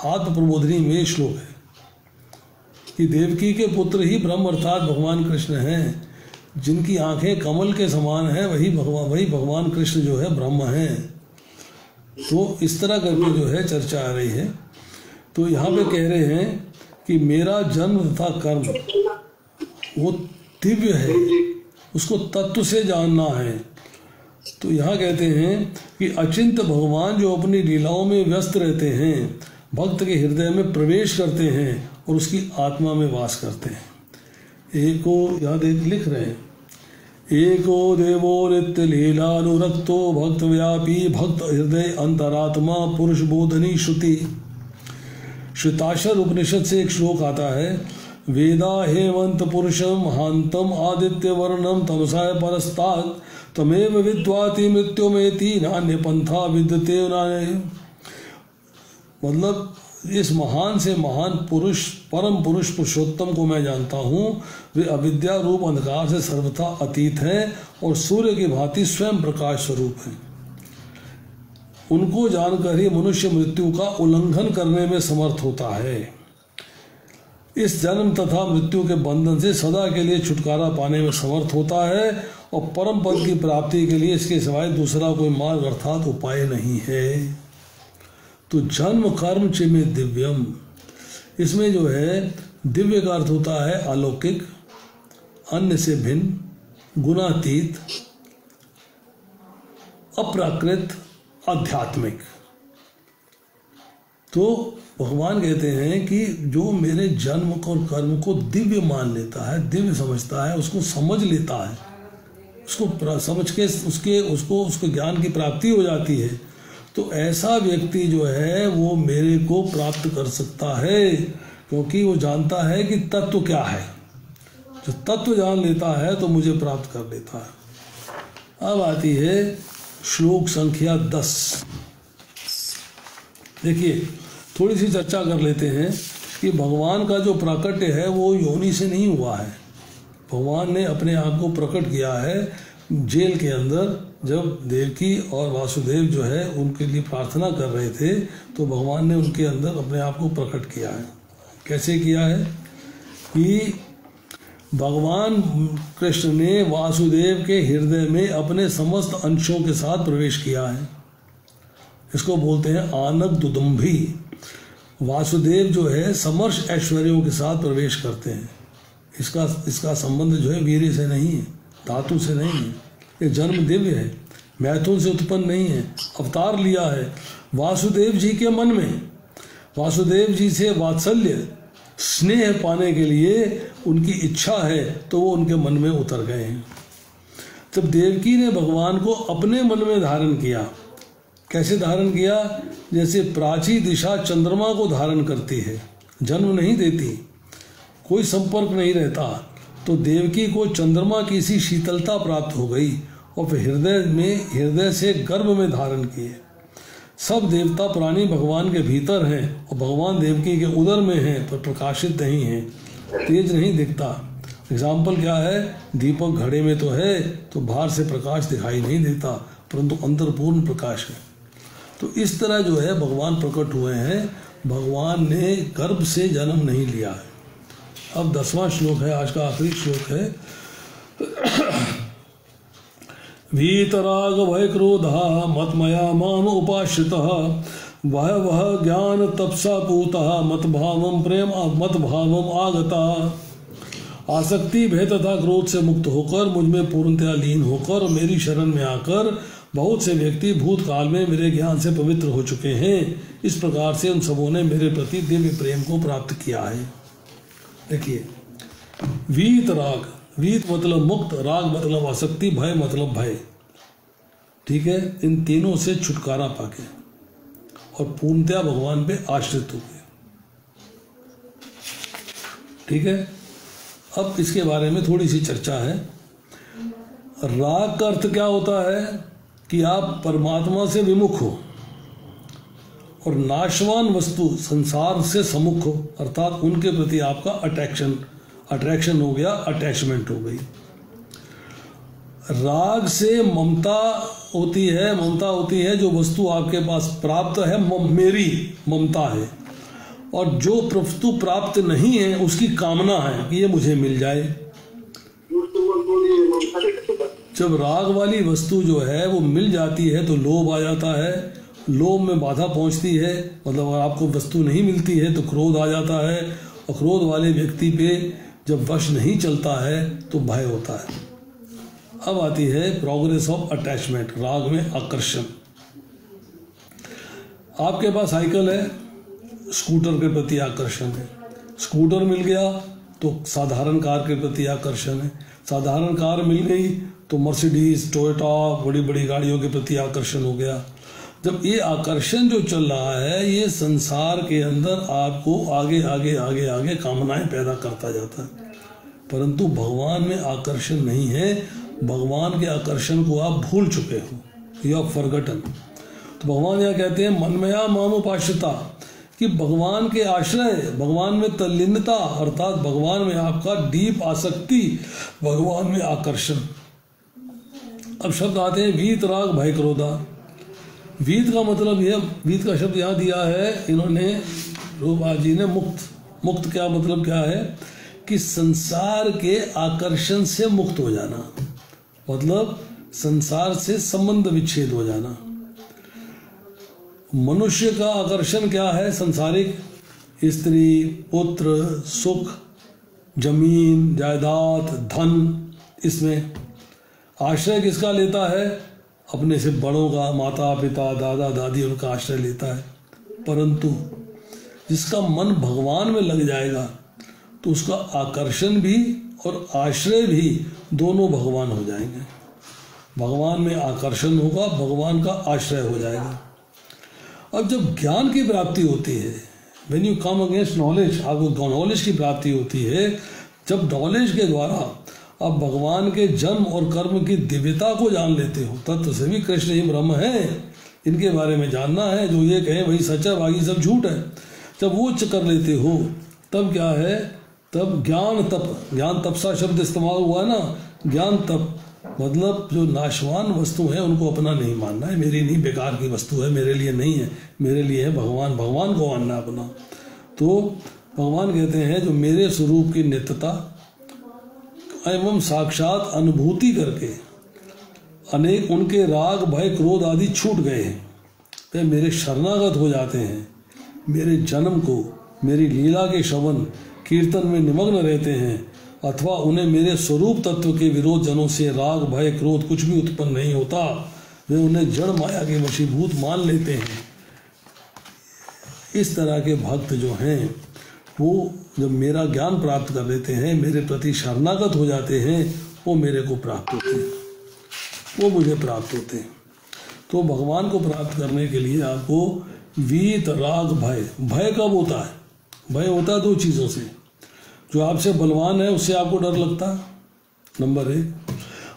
Speaker 1: आत्म प्रबोधिनी में श्लोक है कि देवकी के पुत्र ही ब्रह्म अर्थात भगवान कृष्ण हैं। जिनकी आंखें कमल के समान है वही भगवान कृष्ण जो है ब्रह्म है। तो इस तरह करके जो है चर्चा आ रही है। तो यहाँ पे कह रहे हैं कि मेरा जन्म तथा कर्म वो दिव्य है, उसको तत्व से जानना है। तो यहाँ कहते हैं कि अचिंत्य भगवान जो अपनी लीलाओं में व्यस्त रहते हैं, भक्त के हृदय में प्रवेश करते हैं और उसकी आत्मा में वास करते हैं। एको यहाँ लिख रहे हैं, एको देवो नित्य लीलानुरक्तो भक्त व्यापी भक्त हृदय अंतरात्मा पुरुष बोधनी श्रुति। श्वेताक्षर उपनिषद से एक श्लोक आता है, वेदा हेमंत पुरुषम महांतम आदित्य वर्णम तमसाय परस्तात् तमेव विद्वाति मृत्युमेति नान्य पंथा विद्यते नान्य। मतलब इस महान से महान पुरुष परम पुरुष पुरुषोत्तम को मैं जानता हूँ। वे अविद्या रूप अंधकार से सर्वथा अतीत हैं और सूर्य की भांति स्वयं प्रकाश स्वरूप हैं। उनको जानकर ही मनुष्य मृत्यु का उल्लंघन करने में समर्थ होता है। इस जन्म तथा मृत्यु के बंधन से सदा के लिए छुटकारा पाने में समर्थ होता है और परम पद की प्राप्ति के लिए इसके सिवाय दूसरा कोई मार्ग अर्थात उपाय नहीं है। तो जन्म कर्म चिमे दिव्यम, इसमें जो है दिव्य का अर्थ होता है अलौकिक, अन्य से भिन्न, गुणातीत, अप्राकृत, आध्यात्मिक। तो भगवान कहते हैं कि जो मेरे जन्म और कर्म को दिव्य मान लेता है, दिव्य समझता है, उसको समझ लेता है, उसको समझ के उसको ज्ञान की प्राप्ति हो जाती है, तो ऐसा व्यक्ति जो है वो मेरे को प्राप्त कर सकता है, क्योंकि वो जानता है कि तत्व क्या है। जो तत्व जान लेता है तो मुझे प्राप्त कर लेता है। अब आती है श्लोक संख्या 10। देखिए थोड़ी सी चर्चा कर लेते हैं कि भगवान का जो प्राकट्य है वो योनि से नहीं हुआ है। भगवान ने अपने आप को प्रकट किया है जेल के अंदर। जब देवकी और वासुदेव जो है उनके लिए प्रार्थना कर रहे थे तो भगवान ने उनके अंदर अपने आप को प्रकट किया है। कैसे किया है कि भगवान कृष्ण ने वासुदेव के हृदय में अपने समस्त अंशों के साथ प्रवेश किया है। इसको बोलते हैं आनक दुदुम्भी। वासुदेव जो है समर्श ऐश्वर्यों के साथ प्रवेश करते हैं। इसका संबंध जो है वीर्य से नहीं है, धातु से नहीं है। ये जन्म दिव्य है, मैथुन से उत्पन्न नहीं है, अवतार लिया है वासुदेव जी के मन में। वासुदेव जी से वात्सल्य स्नेह पाने के लिए उनकी इच्छा है तो वो उनके मन में उतर गए हैं। जब देवकी ने भगवान को अपने मन में धारण किया, कैसे धारण किया? जैसे प्राची दिशा चंद्रमा को धारण करती है, जन्म नहीं देती, कोई संपर्क नहीं रहता, तो देवकी को चंद्रमा की सी शीतलता प्राप्त हो गई और फिर हृदय से गर्भ में धारण किए। सब देवता प्राणी भगवान के भीतर हैं और भगवान देवकी के उदर में हैं, पर प्रकाशित नहीं हैं, तेज नहीं दिखता। एग्जाम्पल क्या है? दीपक घड़े में तो है तो बाहर से प्रकाश दिखाई नहीं देता, परंतु अंदर पूर्ण प्रकाश है। तो इस तरह जो है भगवान प्रकट हुए हैं। भगवान ने गर्भ से जन्म नहीं लिया है। अब 10वां श्लोक है, आज का आखिरी श्लोक है। वीतराग भय क्रोधा मतमया माम उपाश्रितः वह ज्ञान तपसा पूतः मत भावम प्रेम मत भावम आगता। आसक्ति भय तथा क्रोध से मुक्त होकर मुझ में पूर्णतया लीन होकर मेरी शरण में आकर बहुत से व्यक्ति भूतकाल में मेरे ज्ञान से पवित्र हो चुके हैं। इस प्रकार से उन सबों ने मेरे प्रति दिव्य प्रेम को प्राप्त किया है। देखिए वीतराग, वीत मतलब मुक्त, राग मतलब आसक्ति, भय मतलब भय। ठीक है, इन तीनों से छुटकारा पाके और पूर्णतया भगवान पे आश्रित हो गए। ठीक है, अब इसके बारे में थोड़ी सी चर्चा है। राग का अर्थ क्या होता है कि आप परमात्मा से विमुख हो और नाशवान वस्तु संसार से सम्मुख हो, अर्थात उनके प्रति आपका अट्रैक्शन हो गया, अटैचमेंट हो गई। राग से ममता होती है जो वस्तु आपके पास प्राप्त है, मेरी ममता है, और जो वस्तु प्राप्त नहीं है उसकी कामना है कि ये मुझे मिल जाए। जब राग वाली वस्तु जो है वो मिल जाती है तो लोभ आ जाता है, लोभ में बाधा पहुंचती है, मतलब अगर आपको वस्तु नहीं मिलती है तो क्रोध आ जाता है, और क्रोध वाले व्यक्ति पे जब वश नहीं चलता है तो भय होता है। अब आती है प्रोग्रेस ऑफ अटैचमेंट, राग में आकर्षण। आपके पास साइकिल है, स्कूटर के प्रति आकर्षण है, स्कूटर मिल गया तो साधारण कार के प्रति आकर्षण है, साधारण कार मिल गई तो मर्सिडीज, टोयोटा, बड़ी बड़ी गाड़ियों के प्रति आकर्षण हो गया। जब ये आकर्षण जो चल रहा है ये संसार के अंदर आपको आगे आगे आगे आगे कामनाएं पैदा करता जाता है, परंतु भगवान में आकर्षण नहीं है। भगवान के आकर्षण को आप भूल चुके हो, यू हैव फॉरगॉटन। तो भगवान यह कहते हैं मनमया मामुपाश्रिता, कि भगवान के आश्रय, भगवान में तल्लीनता, अर्थात भगवान में आपका डीप आसक्ति, भगवान में आकर्षण। अब शब्द आते हैं वीत राग भय क्रोधा। वीत का मतलब यह, वीत का शब्द यहाँ दिया है इन्होंने रूपा जी ने, मुक्त क्या मतलब क्या है कि संसार के आकर्षण से मुक्त हो जाना, मतलब संसार से संबंध विच्छेद हो जाना। मनुष्य का आकर्षण क्या है? संसारिक, स्त्री, पुत्र, सुख, जमीन, जायदाद, धन। इसमें आश्रय किसका लेता है? अपने से बड़ों का, माता पिता, दादा दादी, उनका आश्रय लेता है। परंतु जिसका मन भगवान में लग जाएगा तो उसका आकर्षण भी और आश्रय भी दोनों भगवान हो जाएंगे। भगवान में आकर्षण होगा, भगवान का आश्रय हो जाएगा। अब जब ज्ञान की प्राप्ति होती है, when you come against knowledge, आपको नॉलेज की प्राप्ति होती है, जब नॉलेज के द्वारा आप भगवान के जन्म और कर्म की दिव्यता को जान लेते हो, तत्व से भी कृष्ण ही ब्रह्म है, इनके बारे में जानना है, जो ये कहे वही सच है, बाकी सब झूठ है, जब वो कर लेते हो तब क्या है? तब ज्ञान तप सा शब्द इस्तेमाल हुआ है ना, ज्ञान तप मतलब जो नाशवान वस्तु है उनको अपना नहीं मानना है, मेरी नहीं, बेकार की वस्तु है, मेरे लिए नहीं है, मेरे लिए है भगवान, भगवान को मानना अपना। तो भगवान कहते हैं जो मेरे स्वरूप की नित्यता एवं साक्षात अनुभूति करके अनेक उनके राग भय क्रोध आदि छूट गए हैं, वे मेरे शरणागत हो जाते हैं, मेरे जन्म को, मेरी लीला के श्रवण कीर्तन में निमग्न रहते हैं, अथवा उन्हें मेरे स्वरूप तत्व के विरोध जनों से राग भय क्रोध कुछ भी उत्पन्न नहीं होता, वे उन्हें जड़ माया के वशीभूत मान लेते हैं। इस तरह के भक्त जो हैं वो जब मेरा ज्ञान प्राप्त कर लेते हैं, मेरे प्रति शरणागत हो जाते हैं, वो मेरे को प्राप्त होते हैं, वो मुझे प्राप्त होते हैं। तो भगवान को प्राप्त करने के लिए आपको वीत राग भय कब होता है? भय होता है दो चीज़ों से। जो आपसे बलवान है उससे आपको डर लगता है, नंबर 1।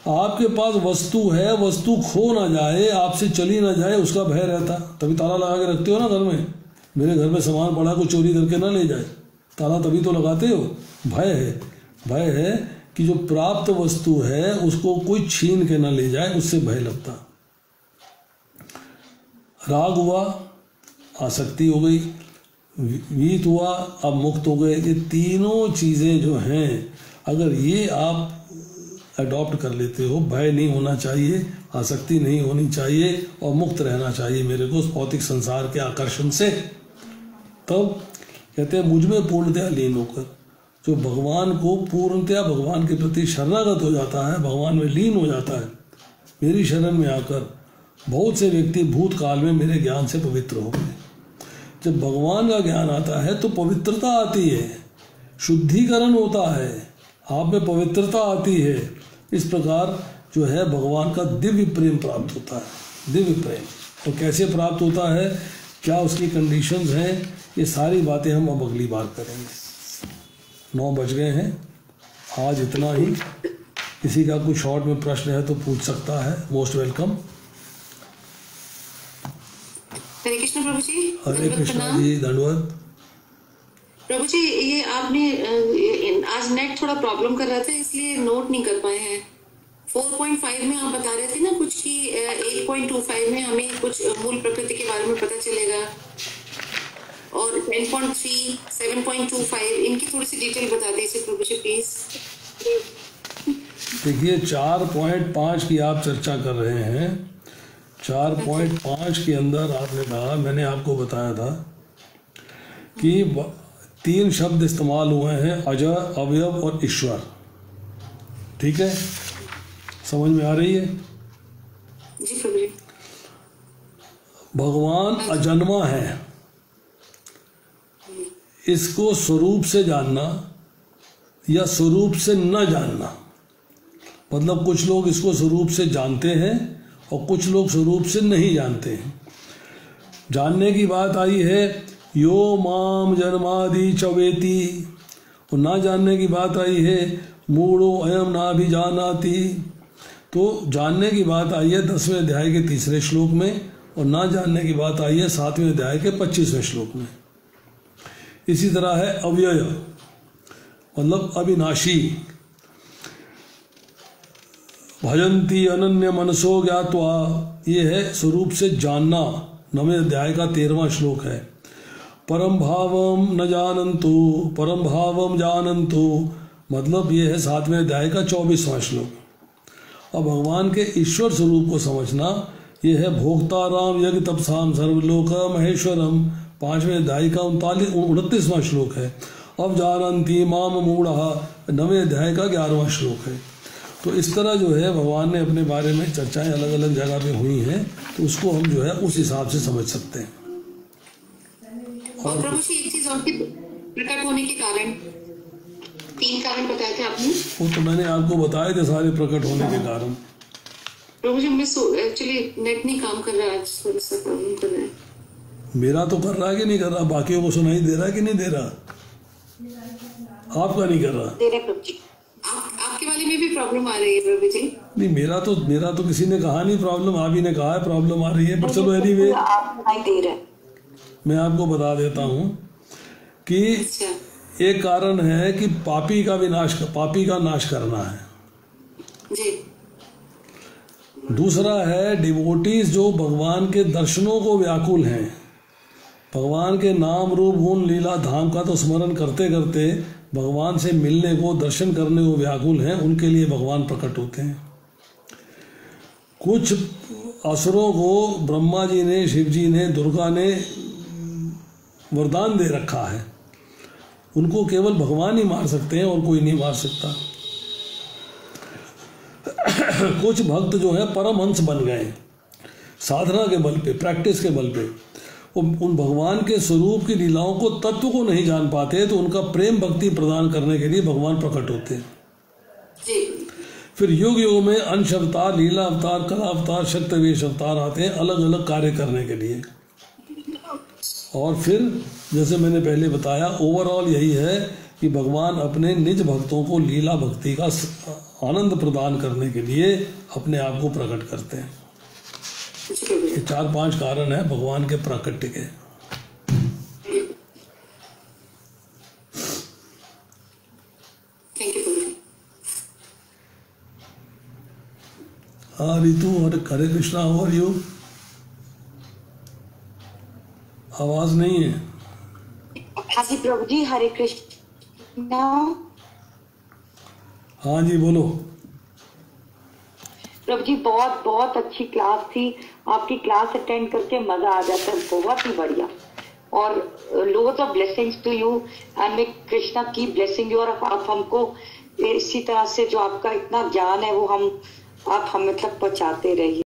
Speaker 1: आपके पास वस्तु है, वस्तु खो ना जाए, आपसे चली ना जाए, उसका भय रहता, तभी ताला लगा के रखते हो ना घर में। मेरे घर में सामान पड़ा, को चोरी करके ना ले जाए, ताला तभी तो लगाते हो। भय है कि जो प्राप्त वस्तु है उसको कोई छीन के ना ले जाए, उससे भय लगता। राग हुआ, आसक्ति हो गई, वीत हुआ, अब मुक्त हो गए। ये तीनों चीज़ें जो हैं, अगर ये आप अडॉप्ट कर लेते हो, भय नहीं होना चाहिए, आसक्ति नहीं होनी चाहिए और मुक्त रहना चाहिए मेरे को भौतिक संसार के आकर्षण से, तब कहते हैं मुझ में पूर्णतया लीन होकर जो भगवान को पूर्णतया भगवान के प्रति शरणागत हो जाता है, भगवान में लीन हो जाता है, मेरी शरण में आकर बहुत से व्यक्ति भूतकाल में मेरे ज्ञान से पवित्र हो गए। जब भगवान का ज्ञान आता है तो पवित्रता आती है, शुद्धिकरण होता है, आप में पवित्रता आती है। इस प्रकार जो है भगवान का दिव्य प्रेम प्राप्त होता है, दिव्य प्रेम। और कैसे प्राप्त होता है, क्या उसकी कंडीशंस हैं, ये सारी बातें हम अब अगली बार करेंगे। 9 बज गए हैं, आज इतना ही। किसी का कुछ शॉर्ट में प्रश्न है तो पूछ सकता है, मोस्ट वेलकम।
Speaker 2: हरे कृष्ण प्रभु जी।
Speaker 1: हरे कृष्णा जी, धन्यवाद
Speaker 2: प्रभु जी। ये आपने आज नेट थोड़ा प्रॉब्लम कर रहा था इसलिए नोट नहीं कर पाए हैं। 4.5 में आप बता रहे थे ना कुछ कि 8.25 में हमें कुछ मूल प्रकृति के बारे में पता चलेगा, और 10.3, 7.25 इनकी थोड़ी सी डिटेल बता दीजिए प्रभु जी प्लीज।
Speaker 1: देखिए 4.5 की आप चर्चा कर रहे हैं। 4.5 के अंदर आपने कहा, मैंने आपको बताया था कि 3 शब्द इस्तेमाल हुए हैं, अजय, अवयव और ईश्वर। ठीक है, समझ में आ रही है?
Speaker 2: जी प्रभु जी।
Speaker 1: भगवान अजन्मा है, इसको स्वरूप से जानना या स्वरूप से न जानना, मतलब कुछ लोग इसको स्वरूप से जानते हैं और कुछ लोग स्वरूप से नहीं जानते हैं। जानने की बात आई है, यो माम जन्मादि चवेति, और ना जानने की बात आई है, मूढ़ो अयम ना भी जानाति। तो जानने की बात आई है 10वें अध्याय के 3रे श्लोक में, और ना जानने की बात आई है 7वें अध्याय के 25वें श्लोक में। इसी तरह है अव्यय, मतलब अविनाशी। भजन्ति अनन्य मनसो ज्ञात्वा, ये है स्वरूप से जानना, 9वें अध्याय का 13वां श्लोक है। परम भावम न जानन्तु, परम भावम जानन्तु, मतलब ये है 7वें अध्याय का 24वां श्लोक। अब भगवान के ईश्वर स्वरूप को समझना, ये है भोक्ताराम यज्ञ तपसाम सर्वलोक महेश्वरम, 5वें अध्याय का 29वां श्लोक है। अब जानन्ति माम मूढ़ा, 9वें अध्याय का 11वां श्लोक है। तो इस तरह जो है भगवान ने अपने बारे में चर्चाएं अलग अलग जगह पे हुई हैं, तो उसको हम जो है उस हिसाब से समझ सकते हैं।
Speaker 2: और प्रभु जी एक चीज और की प्रकट होने के कारण 3 कारण बताए थे आपने।
Speaker 1: वो तो मैंने आपको बताए थे सारे प्रकट होने के कारण।
Speaker 2: प्रभु जी मैं एक्चुअली नेट नहीं काम कर रहा है, आज थोड़ा सा प्रॉब्लम कर रहा है।
Speaker 1: मेरा तो कर रहा है कि नहीं कर रहा, बाकियों को सुनाई दे रहा है कि नहीं दे रहा? आपका नहीं कर रहा?
Speaker 2: दे रहे प्रभु जी। आपके वाले में भी प्रॉब्लम आ रही है प्रभु जी?
Speaker 1: नहीं, मेरा तो किसी ने कहा नहीं प्रॉब्लम, आप ही ने कहा है प्रॉब्लम आ रही है। पर चलो एनीवे, मैं आपको बता देता हूँ कि एक कारण है कि पापी का नाश करना है
Speaker 2: जी।
Speaker 1: दूसरा है डिवोटीज जो भगवान के दर्शनों को व्याकुल हैं, भगवान के नाम रूप गुण लीला धाम का तो स्मरण करते करते भगवान से मिलने को, दर्शन करने को व्याकुल हैं, उनके लिए भगवान प्रकट होते हैं। कुछ असुरों को ब्रह्मा जी ने, शिव जी ने, दुर्गा ने वरदान दे रखा है, उनको केवल भगवान ही मार सकते हैं और कोई नहीं मार सकता। कुछ भक्त जो है परमहंस बन गए साधना के बल पे, प्रैक्टिस के बल पे। उन भगवान के स्वरूप की लीलाओं को, तत्व को नहीं जान पाते, तो उनका प्रेम भक्ति प्रदान करने के लिए भगवान प्रकट होते हैं। फिर युग युग में अंश अवतार, लीला अवतार, कला अवतार, शक्तिवेश अवतार आते हैं अलग अलग कार्य करने के लिए। और फिर जैसे मैंने पहले बताया, ओवरऑल यही है कि भगवान अपने निज भक्तों को लीला भक्ति का आनंद प्रदान करने के लिए अपने आप को प्रकट करते हैं। ये 4-5 कारण है भगवान के प्राकट्य के। हाँ रितु, हरे कृष्णा, हाउ आर यू? आवाज नहीं है।
Speaker 3: हाँ जी प्रभु जी, हरे कृष्णा।
Speaker 1: हाँ जी बोलो।
Speaker 3: प्रभु जी बहुत बहुत अच्छी क्लास थी, आपकी क्लास अटेंड करके मजा आ जाता है, बहुत ही बढ़िया। और loads of blessings to you and may Krishna की ब्लेसिंग यू। और आप हमको इसी तरह से जो आपका इतना ज्ञान है वो आप हमें तक पहुंचाते रहिए।